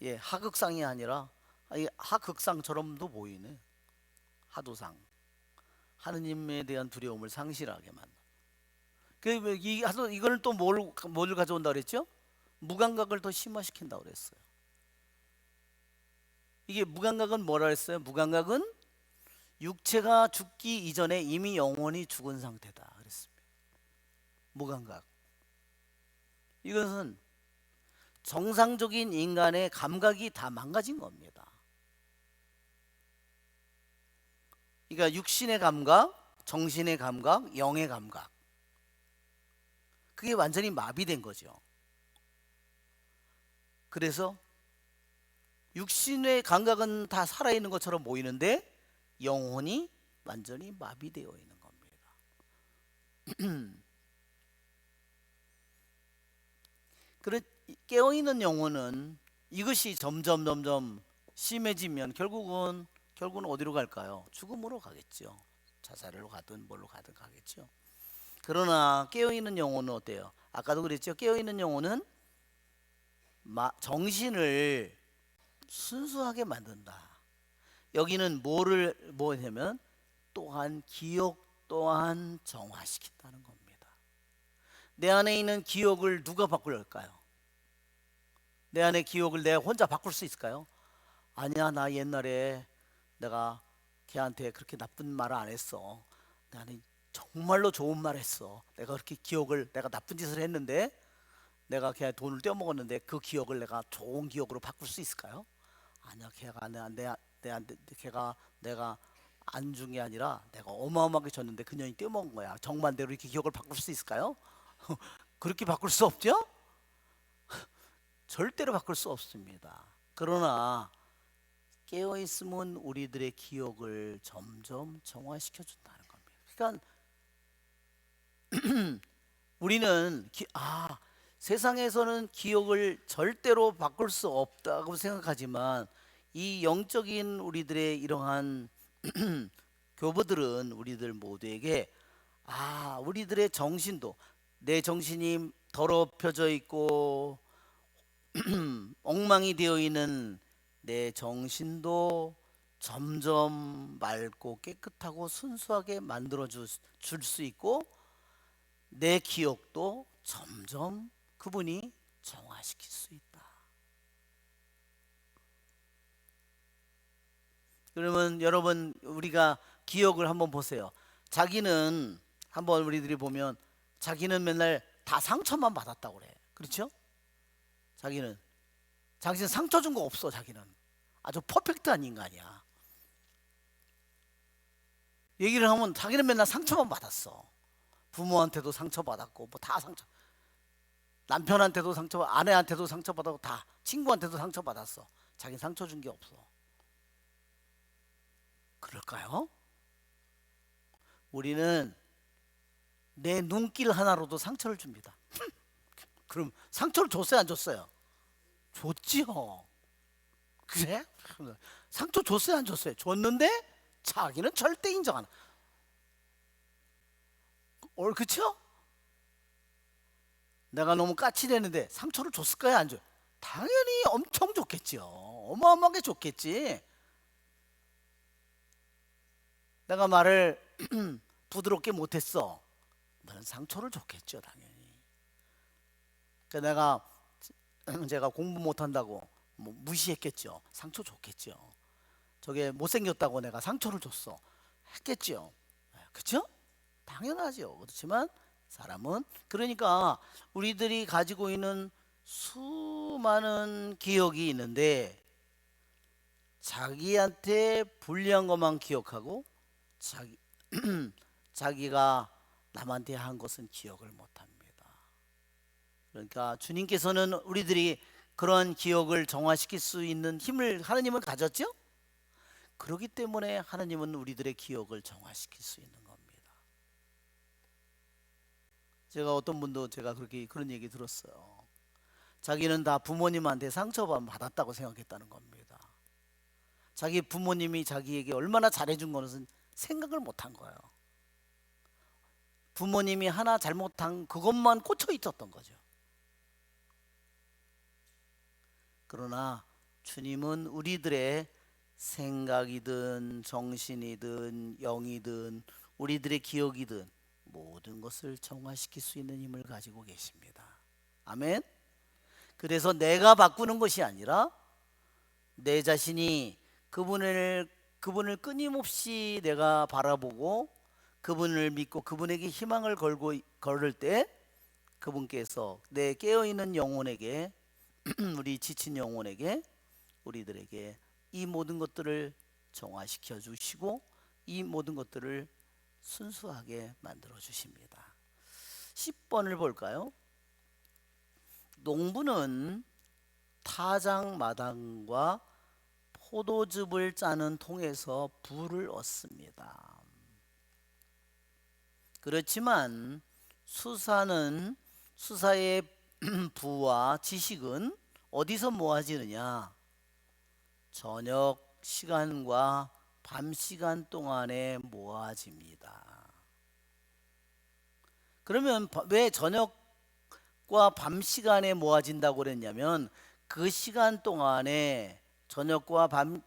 예, 하극상이 아니라 하극상처럼도 보이네. 하도상. 하느님에 대한 두려움을 상실하게 만든다. 이거는 또 뭘 가져온다 그랬죠? 무감각을 더 심화시킨다고 그랬어요. 이게 무감각은 뭐라 했어요? 무감각은 육체가 죽기 이전에 이미 영혼이 죽은 상태다 그랬습니다. 무감각. 이것은 정상적인 인간의 감각이 다 망가진 겁니다. 그러니까 육신의 감각, 정신의 감각, 영의 감각. 그게 완전히 마비된 거죠. 그래서 육신의 감각은 다 살아있는 것처럼 보이는데 영혼이 완전히 마비되어 있는 겁니다. 그래, 깨어있는 영혼은 이것이 점점 심해지면 결국은 어디로 갈까요? 죽음으로 가겠죠. 자살로 가든 뭘로 가든 가겠죠. 그러나 깨어있는 영혼은 어때요? 아까도 그랬죠. 깨어있는 영혼은 정신을 순수하게 만든다. 여기는 뭐냐면 또한 기억 또한 정화시킨다는 겁니다. 내 안에 있는 기억을 누가 바꿀까요? 내 안의 기억을 내가 혼자 바꿀 수 있을까요? 아니야, 나 옛날에 내가 걔한테 그렇게 나쁜 말을 안 했어. 나는 정말로 좋은 말 했어. 내가 그렇게 내가 나쁜 짓을 했는데 내가 걔 돈을 떼어먹었는데 그 기억을 내가 좋은 기억으로 바꿀 수 있을까요? 아니야, 걔가 내가 안 준 게 아니라 내가 어마어마하게 줬는데 그년이 떼어먹은 거야. 정반대로 이렇게 기억을 바꿀 수 있을까요? 그렇게 바꿀 수 없죠? 절대로 바꿀 수 없습니다. 그러나 깨어있으면 우리들의 기억을 점점 정화시켜 준다는 겁니다. 그러니까 우리는 세상에서는 기억을 절대로 바꿀 수 없다고 생각하지만 이 영적인 우리들의 이러한 교보들은 우리들 모두에게 우리들의 정신도, 내 정신이 더럽혀져 있고 엉망이 되어 있는 내 정신도 점점 맑고 깨끗하고 순수하게 만들어 줄 수 있고, 내 기억도 점점 그분이 정화시킬 수 있다. 그러면 여러분, 우리가 기억을 한번 보세요. 자기는 한번 우리들이 보면 자기는 맨날 다 상처만 받았다고 그래. 그렇죠? 자기는 상처 준 거 없어. 자기는 아주 퍼펙트한 인간이야. 얘기를 하면 자기는 맨날 상처만 받았어. 부모한테도 상처받았고 뭐 다 남편한테도 아내한테도 상처받았고 다 친구한테도 상처받았어. 자기는 상처 준 게 없어. 그럴까요? 우리는 내 눈길 하나로도 상처를 줍니다. 그럼 상처를 줬어요, 안 줬어요? 줬지요. 그래? 상처 줬어요, 안 줬어요? 줬는데 자기는 절대 인정 안 해. 그쵸? 내가 너무 까칠했는데 상처를 줬을까요, 안 줘요? 당연히 엄청 좋겠죠. 어마어마하게 좋겠지. 내가 말을 부드럽게 못했어. 너는 상처를 줬겠죠, 당연히. 그러니까 내가 제가 공부 못한다고 뭐 무시했겠죠. 상처 줬겠죠. 저게 못생겼다고 내가 상처를 줬어 했겠죠. 그렇죠? 당연하죠. 그렇지만 사람은, 그러니까 우리들이 가지고 있는 수많은 기억이 있는데 자기한테 불리한 것만 기억하고 자기 자기가 남한테 한 것은 기억을 못합니다. 그러니까 주님께서는 우리들이 그런 기억을 정화시킬 수 있는 힘을 하나님은 가졌죠. 그렇기 때문에 하나님은 우리들의 기억을 정화시킬 수 있는 겁니다. 제가 어떤 분도 제가 그런 얘기 들었어요. 자기는 다 부모님한테 상처받았다고 생각했다는 겁니다. 자기 부모님이 자기에게 얼마나 잘해준 것은 생각을 못한 거예요. 부모님이 하나 잘못한 그것만 꽂혀 있었던 거죠. 그러나 주님은 우리들의 생각이든 정신이든 영이든 우리들의 기억이든 모든 것을 정화시킬 수 있는 힘을 가지고 계십니다. 아멘. 그래서 내가 바꾸는 것이 아니라 내 자신이 그분을 끊임없이 내가 바라보고 그분을 믿고 그분에게 희망을 걸을 때 그분께서 내 깨어있는 영혼에게 우리 지친 영혼에게 우리들에게 이 모든 것들을 정화시켜 주시고 이 모든 것들을 순수하게 만들어 주십니다. 10번을 볼까요? 농부는 타작 마당과 포도즙을 짜는 통에서 부를 얻습니다. 그렇지만 수사의 부와 지식은 어디서 모아지느냐? 저녁 시간과 밤 시간 동안에 모아집니다. 그러면 왜 저녁과 밤 시간에 모아진다고 그랬냐면 그 시간 동안에 저녁과 밤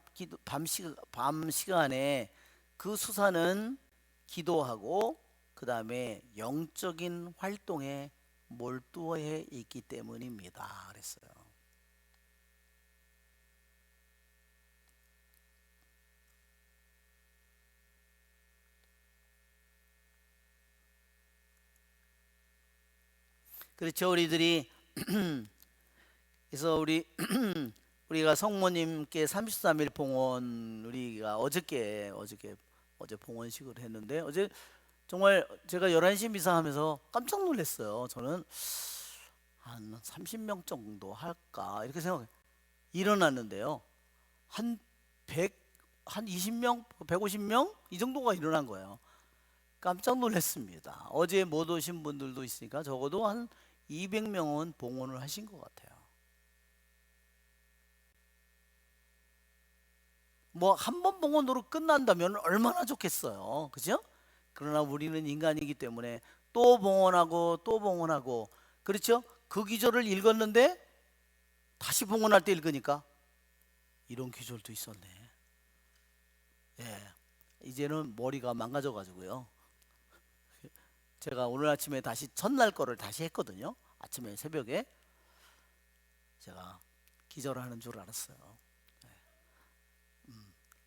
시간에 그 수사는 기도하고 그 다음에 영적인 활동에 몰두해 있기 때문입니다. 그랬어요. 그렇죠. 우리들이 그래서 우리가 성모님께 33일 봉헌 우리가 어제 봉헌식을 했는데 어제 정말 제가 11시 미사하면서 깜짝 놀랐어요. 저는 한 30명 정도 할까 이렇게 생각해 일어났는데요. 한 100, 한 20명, 150명 이 정도가 일어난 거예요. 깜짝 놀랐습니다. 어제 못 오신 분들도 있으니까 적어도 한 200명은 봉헌을 하신 것 같아요. 뭐 한 번 봉헌으로 끝난다면 얼마나 좋겠어요. 그죠? 그러나 우리는 인간이기 때문에 또 봉헌하고 또 봉헌하고, 그렇죠? 그 기절을 읽었는데 다시 봉헌할 때 읽으니까 이런 기절도 있었네. 예, 이제는 머리가 망가져 가지고요. 제가 오늘 아침에 다시 첫날 거를 다시 했거든요. 아침에 새벽에 제가 기절하는 줄 알았어요.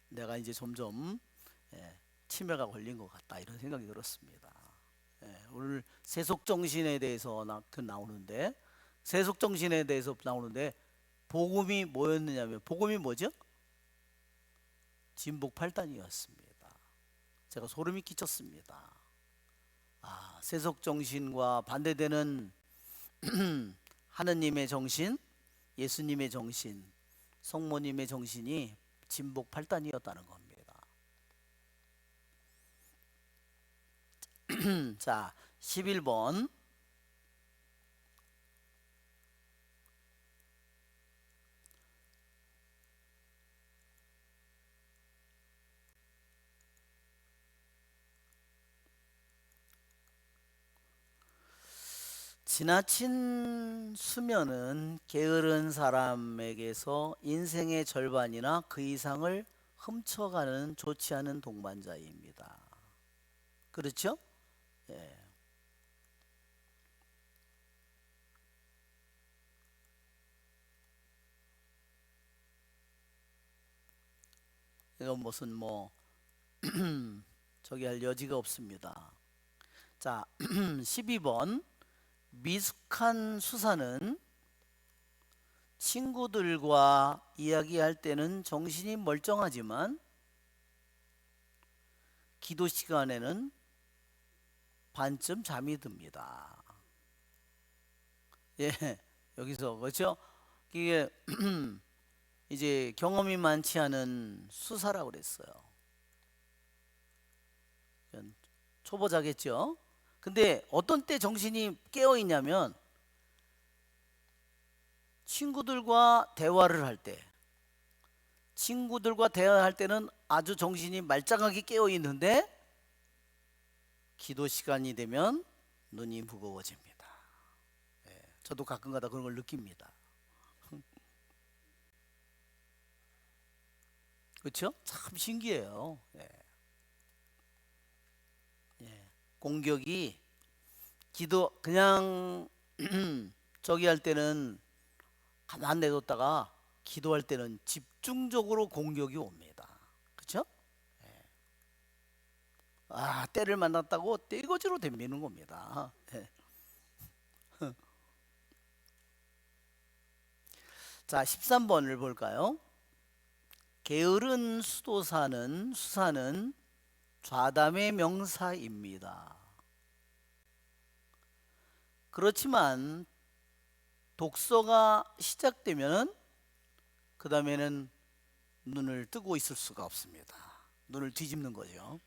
내가 이제 점점 치매가 걸린 것 같다 이런 생각이 들었습니다. 오늘 세속정신에 대해서 나오는데 세속정신에 대해서 나오는데 복음이 뭐였느냐면 복음이 뭐죠? 진복 8단이었습니다. 제가 소름이 끼쳤습니다. 세속정신과 반대되는 하느님의 정신, 예수님의 정신, 성모님의 정신이 진복 8단이었다는 겁니다. 자, 11번. 지나친 수면은 게으른 사람에게서 인생의 절반이나 그 이상을 훔쳐가는 좋지 않은 동반자입니다. 그렇죠? 예. 이건 무슨 뭐 저기 할 여지가 없습니다. 자, 12번 미숙한 수사는 친구들과 이야기할 때는 정신이 멀쩡하지만 기도 시간에는 반쯤 잠이 듭니다. 예, 여기서 그렇죠? 이게 이제 경험이 많지 않은 수사라고 그랬어요. 초보자겠죠? 근데 어떤 때 정신이 깨어 있냐면 친구들과 대화를 할 때, 친구들과 대화할 때는 아주 정신이 말짱하게 깨어 있는데 기도 시간이 되면 눈이 무거워집니다. 예, 저도 가끔가다 그런 걸 느낍니다. 그렇죠? 참 신기해요. 예. 예. 공격이 기도 그냥 저기 할 때는 가만 내뒀다가 기도할 때는 집중적으로 공격이 옵니다. 그렇죠? 아, 때를 만났다고 떼거지로 덤비는 겁니다. 예. 자, 13번을 볼까요? 게으른 수사는 좌담의 명사입니다. 그렇지만 독서가 시작되면 그 다음에는 눈을 뜨고 있을 수가 없습니다. 눈을 뒤집는 거죠.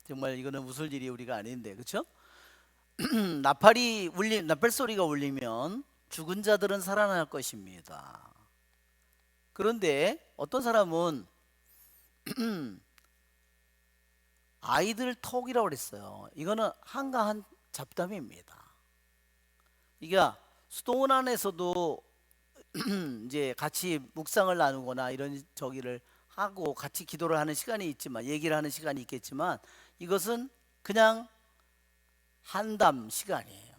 정말 이거는 웃을 일이 우리가 아닌데, 그렇죠? 나팔 소리가 울리면 죽은 자들은 살아날 것입니다. 그런데 어떤 사람은 아이들 톡이라고 그랬어요. 이거는 한가한 잡담입니다. 이게 수도원 안에서도 이제 같이 묵상을 나누거나 이런 저기를 하고 같이 기도를 하는 시간이 있지만, 얘기를 하는 시간이 있겠지만, 이것은 그냥 한담 시간이에요.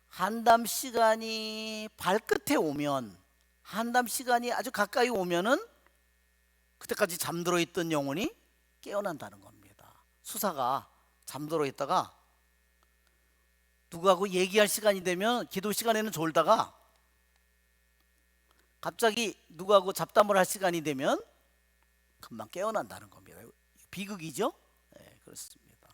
한담 시간이 발끝에 오면, 한담 시간이 아주 가까이 오면은 그때까지 잠들어 있던 영혼이 깨어난다는 겁니다. 수사가 잠들어 있다가 누구하고 얘기할 시간이 되면 기도 시간에는 졸다가 갑자기 누구하고 잡담을 할 시간이 되면 금방 깨어난다는 겁니다. 비극이죠? 네, 그렇습니다.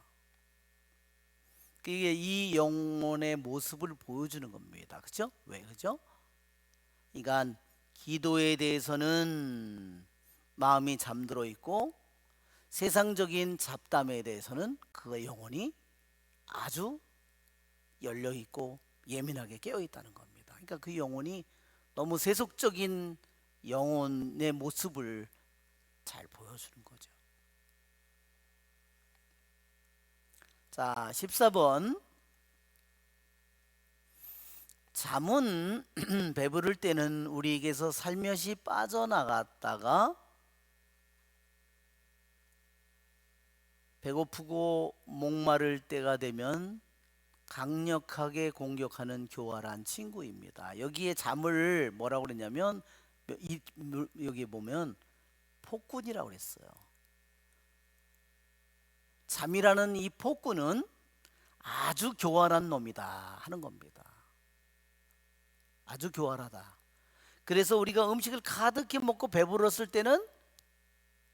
그게 이 영혼의 모습을 보여주는 겁니다. 그렇죠? 왜 그렇죠? 그러니까 기도에 대해서는 마음이 잠들어 있고 세상적인 잡담에 대해서는 그 영혼이 아주 열려 있고 예민하게 깨어 있다는 겁니다. 그러니까 그 영혼이 너무 세속적인 영혼의 모습을 잘 보여주는 거죠. 자, 14번. 잠은 배부를 때는 우리에게서 살며시 빠져나갔다가 배고프고 목마를 때가 되면 강력하게 공격하는 교활한 친구입니다. 여기에 잠을 뭐라고 그랬냐면 여기 보면 폭군이라고 그랬어요. 잠이라는 이 폭군은 아주 교활한 놈이다 하는 겁니다. 아주 교활하다. 그래서 우리가 음식을 가득히 먹고 배불렀을 때는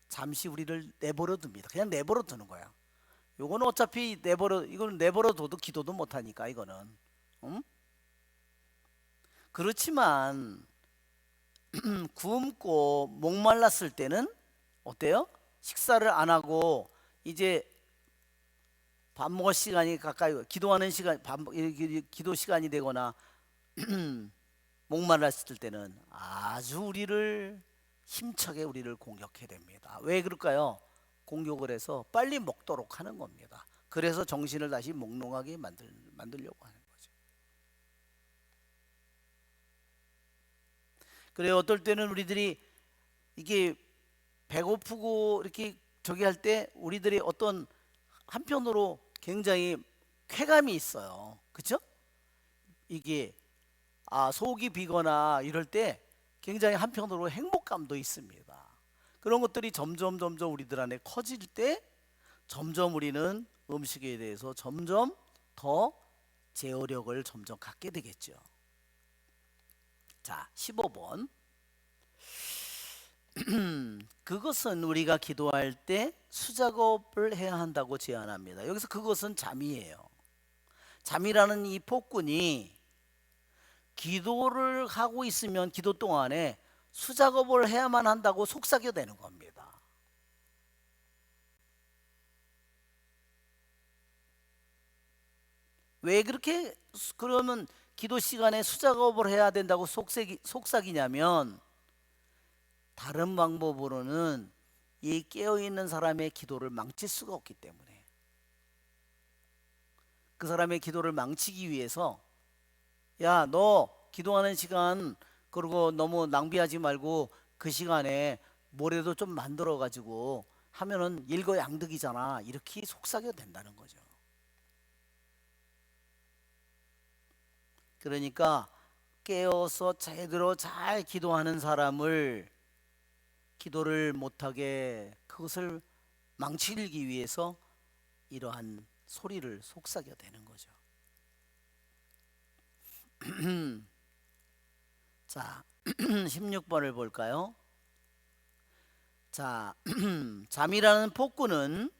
잠시 우리를 내버려 둡니다. 그냥 내버려 두는 거야. 요거는 어차피 이거는 내버려 둬도 기도도 못 하니까 이거는. 그렇지만 굶고 목말랐을 때는 어때요? 식사를 안 하고 이제 밥 먹을 시간이 가까이 기도하는 시간 기도 시간이 되거나 목말랐을 때는 아주 우리를 힘차게 우리를 공격해야 됩니다. 왜 그럴까요? 공격을 해서 빨리 먹도록 하는 겁니다. 그래서 정신을 다시 몽롱하게 만들려고 하는 거죠. 그래 어떨 때는 우리들이 이게 배고프고 이렇게 저기 할 때 우리들이 어떤 한편으로 굉장히 쾌감이 있어요. 그렇죠? 이게 속이 비거나 이럴 때 굉장히 한편으로 행복감도 있습니다. 그런 것들이 점점 우리들 안에 커질 때 점점 우리는 음식에 대해서 점점 더 제어력을 점점 갖게 되겠죠. 자, 15번. 그것은 우리가 기도할 때 수작업을 해야 한다고 제안합니다. 여기서 그것은 잠이에요. 잠이라는 이 폭군이 기도를 하고 있으면 기도 동안에 수작업을 해야만 한다고 속삭여대는 겁니다. 왜 그렇게 그러면 기도 시간에 수작업을 해야 된다고 속삭이냐면 다른 방법으로는 이 깨어있는 사람의 기도를 망칠 수가 없기 때문에 그 사람의 기도를 망치기 위해서 야, 너 기도하는 시간 그리고 너무 낭비하지 말고 그 시간에 뭐라도 좀 만들어 가지고 하면은 일거양득이잖아. 이렇게 속삭여 된다는 거죠. 그러니까 깨어서 제대로 잘 기도하는 사람을 기도를 못하게 그것을 망치기 위해서 이러한 소리를 속삭여 대는 거죠. 자, 16번을 볼까요? 자, 잠이라는 폭군은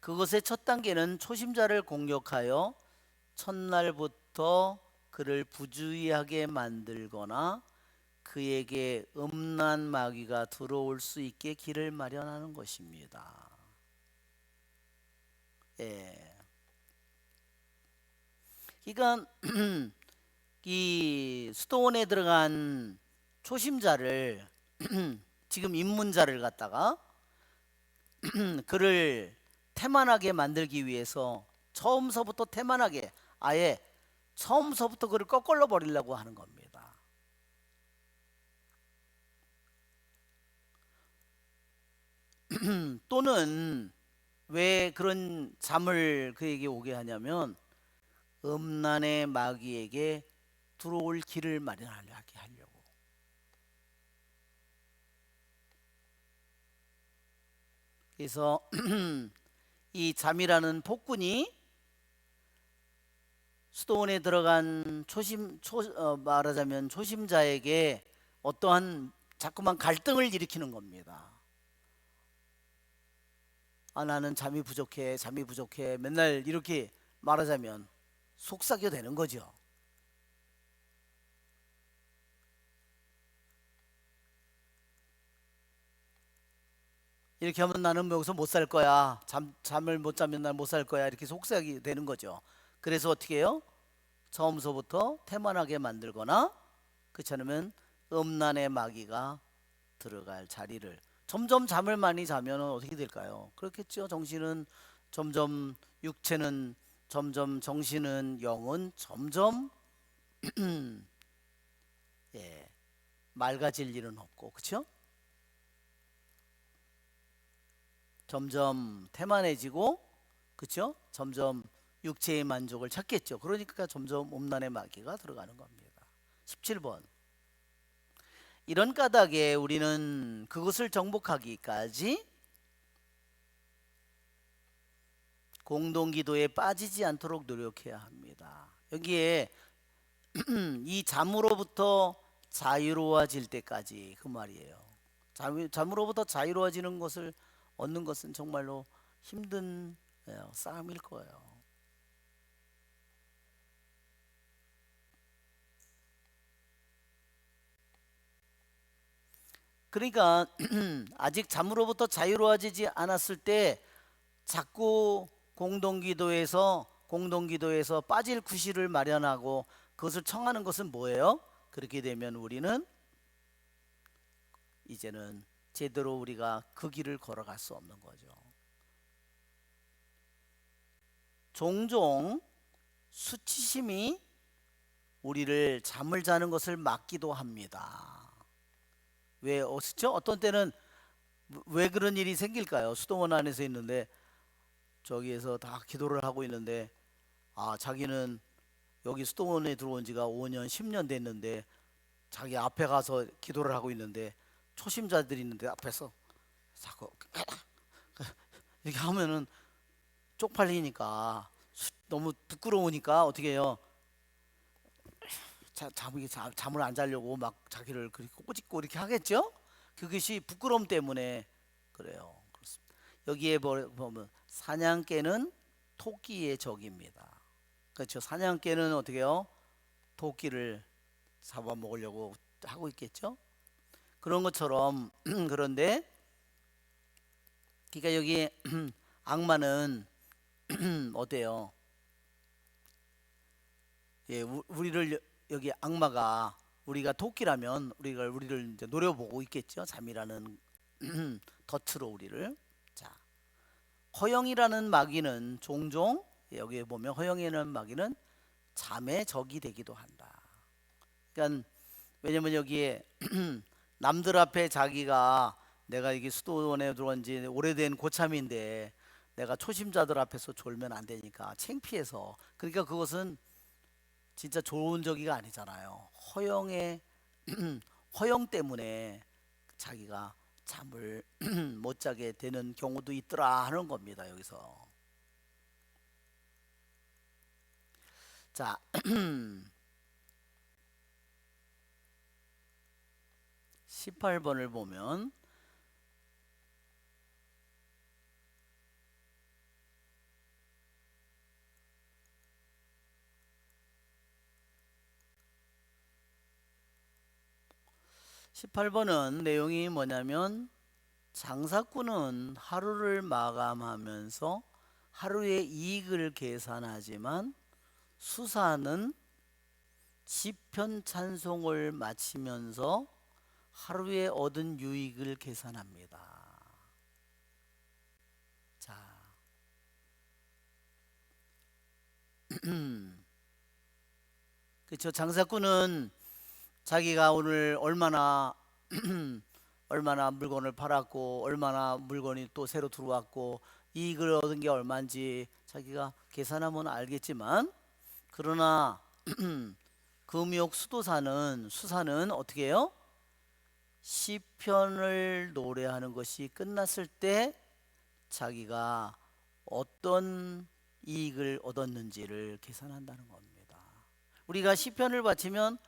그것의 첫 단계는 초심자를 공격하여 첫날부터 그를 부주의하게 만들거나 그에게 음란 마귀가 들어올 수 있게 길을 마련하는 것입니다. 예. 그러니까 이 수도원에 들어간 초심자를 지금 입문자를 갖다가 그를 태만하게 만들기 위해서 처음서부터 태만하게 아예 처음서부터 그를 꺾걸러 버리려고 하는 겁니다. 또는 왜 그런 잠을 그에게 오게 하냐면 음란의 마귀에게 들어올 길을 마련하게 하려고. 그래서 이 잠이라는 폭군이 수도원에 들어간 말하자면 초심자에게 어떠한 자꾸만 갈등을 일으키는 겁니다. 나는 잠이 부족해 맨날 이렇게 말하자면 속삭여 되는 거죠. 이렇게 하면 나는 여기서 못 살 거야. 잠을 못 자면 난 못 살 거야. 이렇게 속삭이 되는 거죠. 그래서 어떻게 해요? 처음서부터 태만하게 만들거나 그렇지 않으면 음란의 마귀가 들어갈 자리를 점점 잠을 많이 자면 어떻게 될까요? 그렇겠죠. 정신은 점점 육체는 점점 정신은 영은 점점 예, 맑아질 일은 없고 그렇죠? 점점 태만해지고 그렇죠? 점점 육체의 만족을 찾겠죠. 그러니까 점점 음란의 마귀가 들어가는 겁니다. 17번. 이런 까닭에 우리는 그것을 정복하기까지 공동기도에 빠지지 않도록 노력해야 합니다. 여기에 이 잠으로부터 자유로워질 때까지 그 말이에요. 잠으로부터 자유로워지는 것을 얻는 것은 정말로 힘든 싸움일 거예요. 그러니까 아직 잠으로부터 자유로워지지 않았을 때 자꾸 공동기도에서 빠질 구실을 마련하고 그것을 청하는 것은 뭐예요? 그렇게 되면 우리는 이제는 제대로 우리가 그 길을 걸어갈 수 없는 거죠. 종종 수치심이 우리를 잠을 자는 것을 막기도 합니다. 왜 그렇죠? 어떤 때는 왜 그런 일이 생길까요? 수동원 안에서 있는데 저기에서 다 기도를 하고 있는데 자기는 여기 수도원에 들어온 지가 5년, 10년 됐는데 자기 앞에 가서 기도를 하고 있는데 초심자들이 있는데 앞에서 자꾸 이렇게 하면은 쪽팔리니까 너무 부끄러우니까 어떻게 해요? 잠을 안 자려고 막 자기를 그렇게 꼬집고 이렇게 하겠죠? 그것이 부끄러움 때문에 그래요. 그렇습니다. 여기에 보면 사냥개는 토끼의 적입니다. 그렇죠? 사냥개는 어떻게 해요? 토끼를 잡아먹으려고 하고 있겠죠? 그런 것처럼 그런데 그러니까 여기 악마는 어때요? 예, 우리를 여기 악마가 우리가 토끼라면 우리를 이제 노려보고 있겠죠. 잠이라는 덫으로 우리를. 자, 허영이라는 마귀는 종종 여기에 보면 허영이라는 마귀는 잠의 적이 되기도 한다. 그러니까 왜냐면 여기에 남들 앞에 자기가 내가 이게 수도원에 들어온 지 오래된 고참인데 내가 초심자들 앞에서 졸면 안 되니까 창피해서 그러니까 그것은 진짜 좋은 저기가 아니잖아요. 허영의 허영 때문에 자기가 잠을 못 자게 되는 경우도 있더라 하는 겁니다. 여기서 자 18번을 보면 18번은 내용이 뭐냐면 장사꾼은 하루를 마감하면서 하루의 이익을 계산하지만 수사는 시편 찬송을 마치면서 하루에 얻은 유익을 계산합니다. 자, 그렇죠. 장사꾼은 자기가 오늘 얼마나 얼마나 물건을 팔았고 얼마나 물건이 또 새로 들어왔고 이익을 얻은 게 얼마인지 자기가 계산하면 알겠지만 그러나 금욕 수사는 어떻게 해요? 시편을 노래하는 것이 끝났을 때 자기가 어떤 이익을 얻었는지를 계산한다는 겁니다. 우리가 시편을 바치면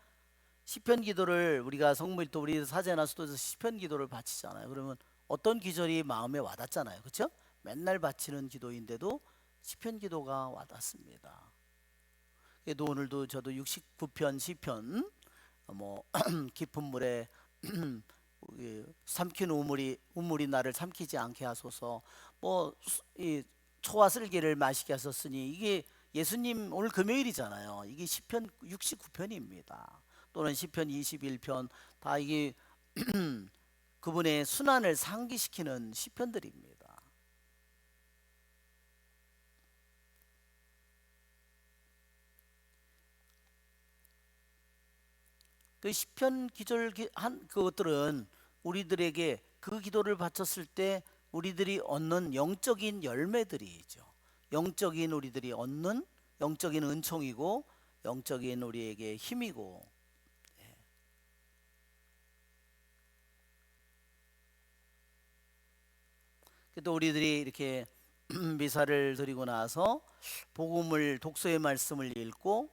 시편 기도를 우리가 성물도 우리 사제나 수도에서 시편 기도를 바치잖아요. 그러면 어떤 기절이 마음에 와닿잖아요. 그렇죠? 맨날 바치는 기도인데도 시편 기도가 와닿습니다. 그래도 오늘도 저도 69편 시편 뭐 깊은 물에 삼킨 우물이 나를 삼키지 않게 하소서 뭐 이 초와 쓸개를 마시게 하셨으니 이게 예수님 오늘 금요일이잖아요. 이게 시편 69편입니다. 또는 시편 21편 다 이게 그분의 순환을 상기시키는 시편들입니다. 그 시편 기절 한 그것들은 우리들에게 그 기도를 바쳤을 때 우리들이 얻는 영적인 열매들이죠. 영적인 우리들이 얻는 영적인 은총이고 영적인 우리에게 힘이고 또 우리들이 이렇게 미사를 드리고 나서 복음을 독서의 말씀을 읽고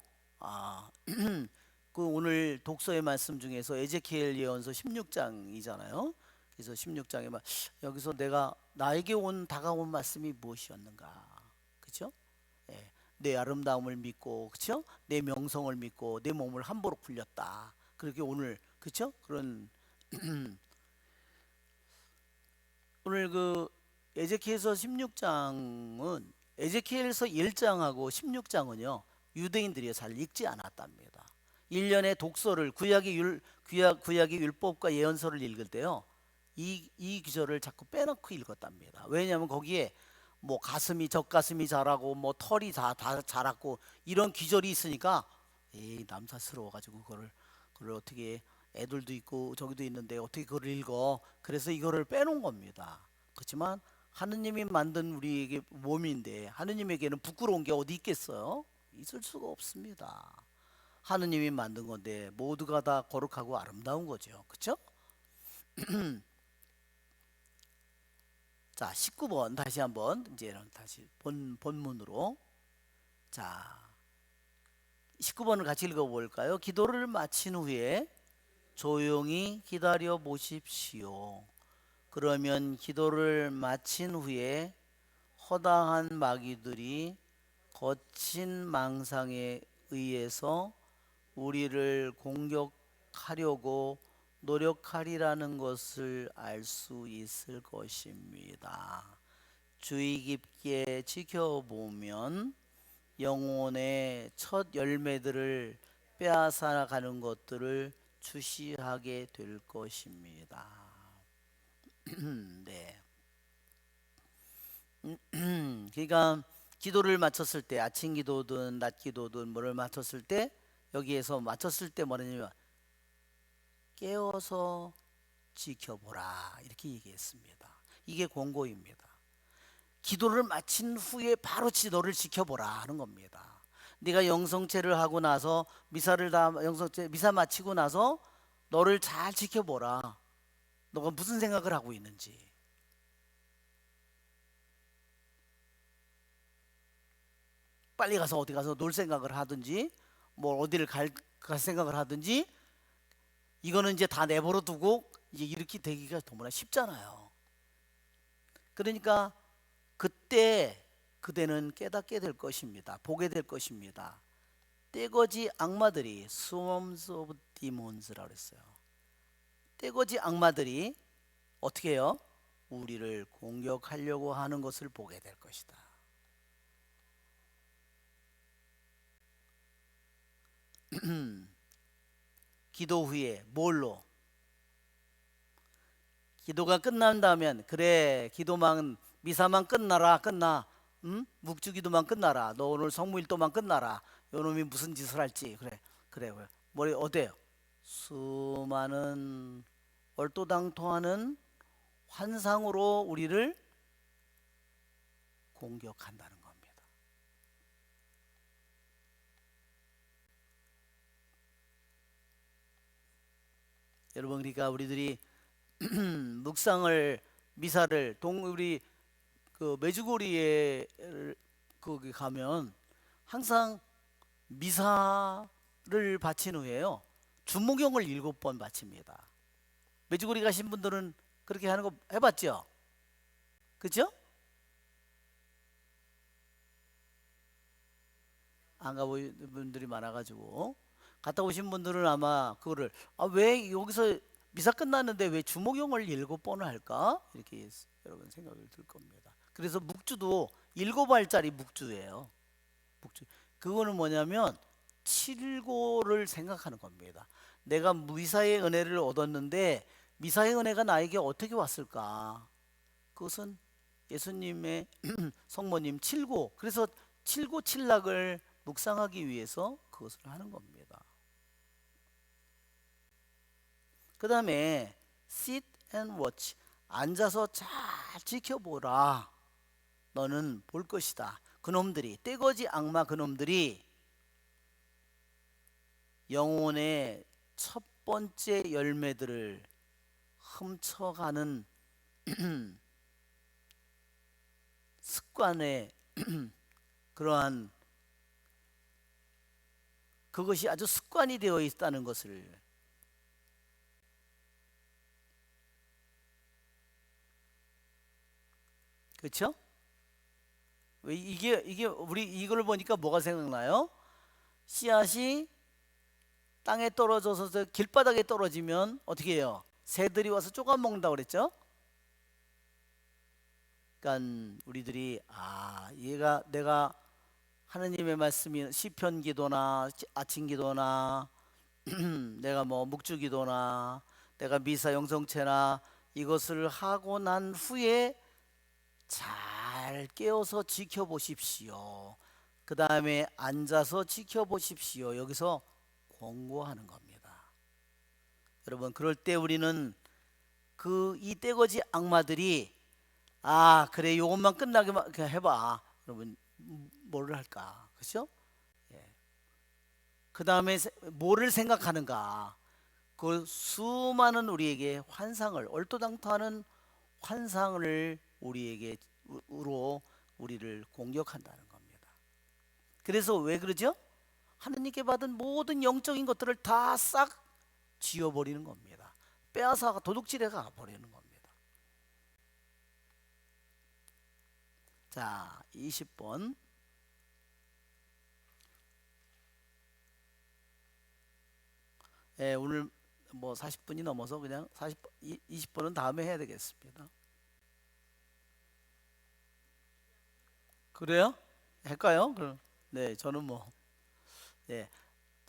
그 오늘 독서의 말씀 중에서 에제키엘 예언서 16장이잖아요. 그래서 16장에 막 여기서 내가 나에게 다가온 말씀이 무엇이었는가, 그렇죠? 예, 내 아름다움을 믿고, 그렇죠? 내 명성을 믿고 내 몸을 함부로 굴렸다. 그렇게 오늘 그렇죠? 그런 오늘 그 에제키엘서 16장은 에제키엘서 1장하고 16장은요 유대인들이 잘 읽지 않았답니다. 1년의 독서를 구약의 율법과 예언서를 읽을 때요 이 기절을 자꾸 빼놓고 읽었답니다. 왜냐하면 거기에 뭐 가슴이 젖가슴이 자라고 뭐 털이 다 자랐고 이런 기절이 있으니까 에이 남사스러워 가지고 그걸 어떻게 애들도 있고 저기도 있는데 어떻게 그걸 읽어. 그래서 이거를 빼놓은 겁니다. 그렇지만 하느님이 만든 우리에게 몸인데 하느님에게는 부끄러운 게 어디 있겠어요? 있을 수가 없습니다. 하느님이 만든 건데 모두가 다 거룩하고 아름다운 거죠. 그렇죠? 자, 19번 다시 한번 이제는 다시 본문으로. 자, 19번을 같이 읽어볼까요? 기도를 마친 후에 조용히 기다려 보십시오. 그러면 기도를 마친 후에 허다한 마귀들이 거친 망상에 의해서 우리를 공격하려고 노력하리라는 것을 알 수 있을 것입니다. 주의 깊게 지켜보면 영혼의 첫 열매들을 빼앗아가는 것들을 주시하게 될 것입니다. 네. 그러니까 기도를 마쳤을 때, 아침 기도든 낮 기도든 뭐를 마쳤을 때, 여기에서 마쳤을 때 뭐냐면 깨어서 지켜보라 이렇게 얘기했습니다. 이게 권고입니다. 기도를 마친 후에 바로 너를 지켜보라 하는 겁니다. 네가 영성체를 하고 나서 미사 마치고 나서 너를 잘 지켜보라. 너가 무슨 생각을 하고 있는지. 빨리 가서 어디 가서 놀 생각을 하든지 뭐 어디를 갈 생각을 하든지, 이거는 이제 다 내버려 두고 이제 이렇게 되기가 너무나 쉽잖아요. 그러니까 그때 그대는 깨닫게 될 것입니다. 보게 될 것입니다. 떼거지 악마들이 swarms of demons라고 그랬어요. 떼거지 악마들이 어떻게 해요? 우리를 공격하려고 하는 것을 보게 될 것이다. 기도 후에 뭘로? 기도가 끝난다면 그래, 기도만 미사만 끝나. 묵주기도만 끝나라. 너 오늘 성무일도만 끝나라. 요놈이 무슨 짓을 할지. 그래. 머리 어때요? 수많은 얼토당토하는 환상으로 우리를 공격한다는 겁니다. 여러분, 그러니까 우리들이 묵상을 미사를 우리 그 메주고리에 거기 가면 항상 미사를 바친 후에요 주목용을 7번 바칩니다. 메주고리 가신 분들은 그렇게 하는 거 해봤죠? 그죠? 안 가보신 분들이 많아가지고, 갔다 오신 분들은 아마 그거를 왜 여기서 미사 끝났는데 왜 주목용을 7번을 할까? 이렇게 여러분 생각을 들 겁니다. 그래서 묵주도 7알짜리 묵주예요. 묵주. 그거는 뭐냐면 칠고를 생각하는 겁니다. 내가 미사의 은혜를 얻었는데 미사의 은혜가 나에게 어떻게 왔을까? 그것은 예수님의 성모님 칠고, 그래서 칠고 칠락을 묵상하기 위해서 그것을 하는 겁니다. 그 다음에 sit and watch, 앉아서 잘 지켜보라. 너는 볼 것이다. 그놈들이, 떼거지 악마 그놈들이 영혼의 첫 번째 열매들을 훔쳐가는 습관의 그러한 그것이 아주 습관이 되어 있다는 것을, 그렇죠? 왜 이게 우리 이걸 보니까 뭐가 생각나요? 씨앗이 땅에 떨어져서 길바닥에 떨어지면 어떻게 해요? 새들이 와서 쪼가 먹는다고 그랬죠? 그러니까 우리들이 얘가 내가 하느님의 말씀이 시편 기도나 아침 기도나 내가 뭐 묵주 기도나 내가 미사 영성체나 이것을 하고 난 후에 잘 깨어서 지켜보십시오. 그 다음에 앉아서 지켜보십시오. 여기서 권고하는 겁니다. 여러분, 그럴 때 우리는 이 떼거지 악마들이 그래 요것만 끝나게 해봐. 여러분 뭐를 할까? 그렇죠? 그 다음에 뭐를 생각하는가? 그 수많은 우리에게 환상을, 얼토당토하는 환상을 우리에게 으로 우리를 공격한다는 겁니다. 그래서 왜 그러죠? 하느님께 받은 모든 영적인 것들을 다 싹 지워버리는 겁니다. 빼앗아 도둑질해 가 버리는 겁니다. 자, 20번. 예, 오늘 뭐 40분이 넘어서 그냥 20번은 다음에 해야 되겠습니다. 그래요? 할까요? 그럼 네, 저는 뭐 네,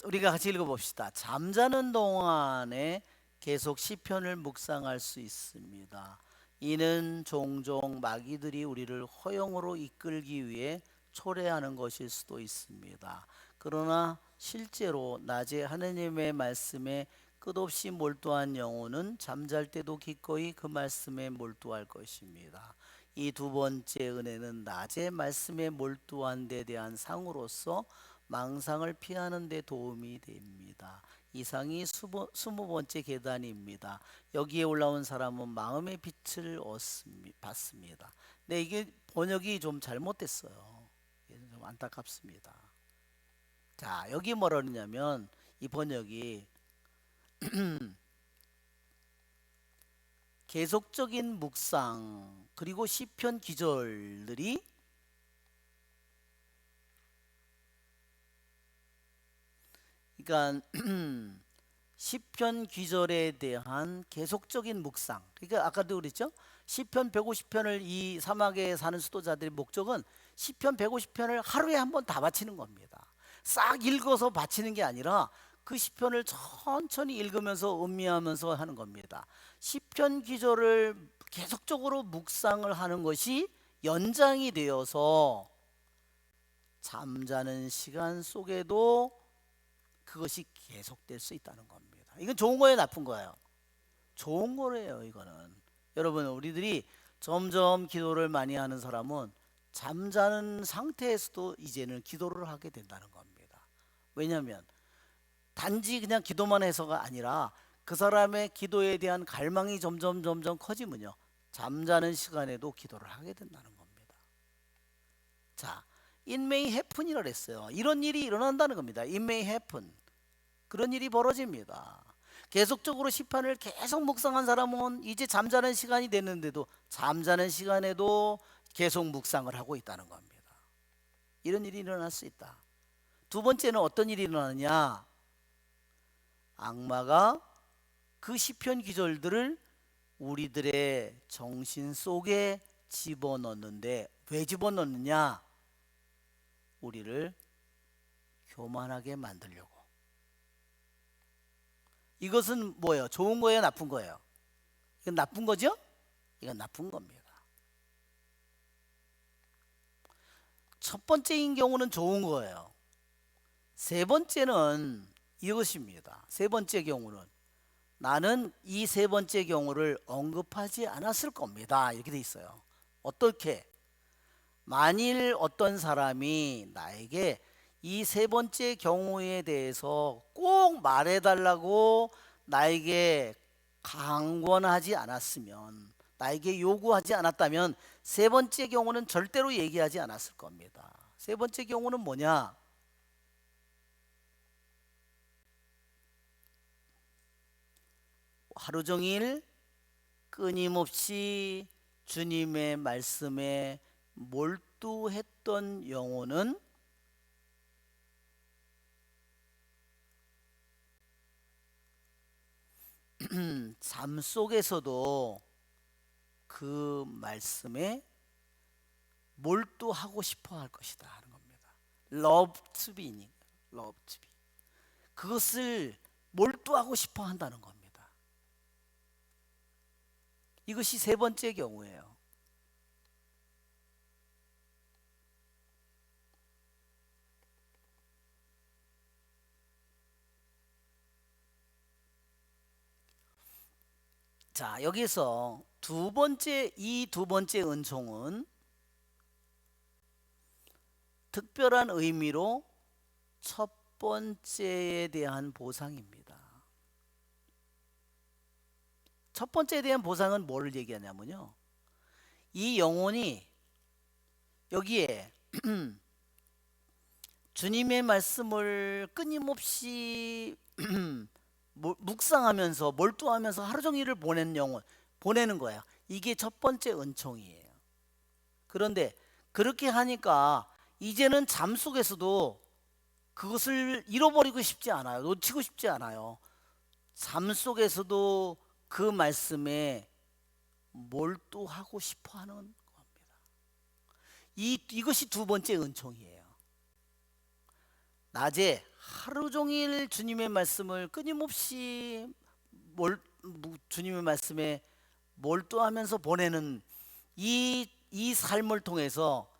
우리가 같이 읽어봅시다. 잠자는 동안에 계속 시편을 묵상할 수 있습니다. 이는 종종 마귀들이 우리를 허영으로 이끌기 위해 초래하는 것일 수도 있습니다. 그러나 실제로 낮에 하느님의 말씀에 끝없이 몰두한 영혼은 잠잘 때도 기꺼이 그 말씀에 몰두할 것입니다. 이 두 번째 은혜는 낮에 말씀에 몰두한 데 대한 상으로서 망상을 피하는 데 도움이 됩니다. 이상이 20번째 계단입니다. 여기에 올라온 사람은 마음의 빛을 받습니다. 네, 이게 번역이 좀 잘못됐어요. 좀 안타깝습니다. 자, 여기 뭐라 그러냐면 이 번역이 계속적인 묵상 그리고 시편 기절들이 그러니까 시편 귀절에 대한 계속적인 묵상. 그러니까 아까도 그랬죠. 시편 150편을 이 사막에 사는 수도자들의 목적은 시편 150편을 하루에 한 번 다 바치는 겁니다. 싹 읽어서 바치는 게 아니라 그 시편을 천천히 읽으면서 음미하면서 하는 겁니다. 시편 기절을 계속적으로 묵상을 하는 것이 연장이 되어서 잠자는 시간 속에도 그것이 계속될 수 있다는 겁니다. 이건 좋은 거예요, 나쁜 거예요? 좋은 거래요, 이거는. 여러분, 우리들이 점점 기도를 많이 하는 사람은 잠자는 상태에서도 이제는 기도를 하게 된다는 겁니다. 왜냐하면 단지 그냥 기도만 해서가 아니라 그 사람의 기도에 대한 갈망이 점점 커지면요, 잠자는 시간에도 기도를 하게 된다는 겁니다. 자, it may happen이라 그랬어요. 이런 일이 일어난다는 겁니다. it may happen. 그런 일이 벌어집니다. 계속적으로 시편을 계속 묵상한 사람은 이제 잠자는 시간이 됐는데도 잠자는 시간에도 계속 묵상을 하고 있다는 겁니다. 이런 일이 일어날 수 있다. 두 번째는 어떤 일이 일어나느냐? 악마가 그 시편 기절들을 우리들의 정신 속에 집어넣는데, 왜 집어넣느냐? 우리를 교만하게 만들려고. 이것은 뭐예요? 좋은 거예요? 나쁜 거예요? 이건 나쁜 거죠? 이건 나쁜 겁니다. 첫 번째인 경우는 좋은 거예요. 세 번째는 이것입니다. 세 번째 경우는 나는 이 세 번째 경우를 언급하지 않았을 겁니다. 이렇게 돼 있어요. 어떻게? 만일 어떤 사람이 나에게 이 세 번째 경우에 대해서 꼭 말해달라고 나에게 강권하지 않았으면, 나에게 요구하지 않았다면 세 번째 경우는 절대로 얘기하지 않았을 겁니다. 세 번째 경우는 뭐냐? 하루 종일 끊임없이 주님의 말씀에 몰두했던 영혼은 잠 속에서도 그 말씀에 몰두하고 싶어 할 것이다 하는 겁니다. love to be니까 love to be. 그것을 몰두하고 싶어 한다는 겁니다. 이것이 세 번째 경우예요. 자, 여기서 이 두 번째 은총은 특별한 의미로 첫 번째에 대한 보상입니다. 첫 번째에 대한 보상은 뭐를 얘기하냐면요, 이 영혼이 여기에 주님의 말씀을 끊임없이 묵상하면서 몰두하면서 하루 종일을 보내는 거야. 이게 첫 번째 은총이에요. 그런데 그렇게 하니까 이제는 잠 속에서도 그것을 잃어버리고 싶지 않아요. 놓치고 싶지 않아요. 잠 속에서도 그 말씀에 몰두하고 싶어 하는 겁니다. 이것이 두 번째 은총이에요. 낮에 하루 종일 주님의 말씀을 끊임없이 주님의 말씀에 몰두하면서 보내는 이 삶을 통해서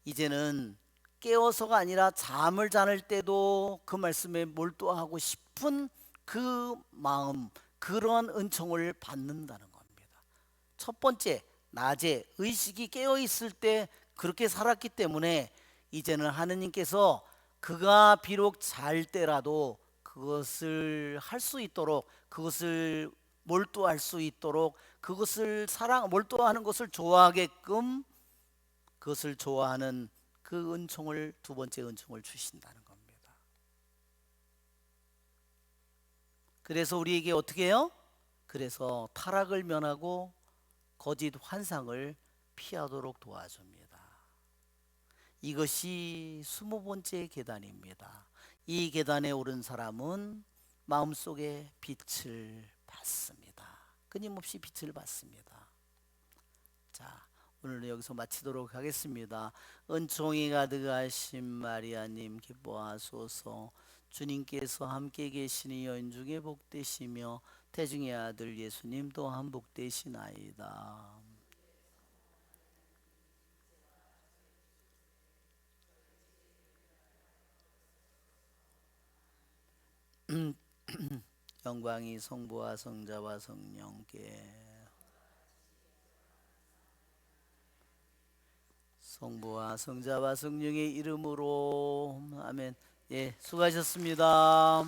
이제는 깨어서가 아니라 잠을 자는 때도 그 말씀에 몰두하고 싶은 그 마음, 그런 은총을 받는다는 겁니다. 첫 번째, 낮에 의식이 깨어 있을 때 그렇게 살았기 때문에 이제는 하느님께서 그가 비록 잘 때라도 그것을 할 수 있도록, 그것을 몰두할 수 있도록, 그것을 몰두하는 것을 좋아하게끔, 그것을 좋아하는 그 은총을, 두 번째 은총을 주신다는 겁니다. 그래서 우리에게 어떻게 해요? 그래서 타락을 면하고 거짓 환상을 피하도록 도와줍니다. 이것이 20번째 계단입니다. 이 계단에 오른 사람은 마음속에 빛을 받습니다. 끊임없이 빛을 받습니다. 자, 오늘은 여기서 마치도록 하겠습니다. 은총이 가득하신 마리아님 기뻐하소서. 주님께서 함께 계시니 여인 중에 복되시며 태중의 아들 예수님 또한 복되시나이다. 영광이 성부와 성자와 성령께, 성부와 성자와 성령의 이름으로 아멘. 예, 수고하셨습니다.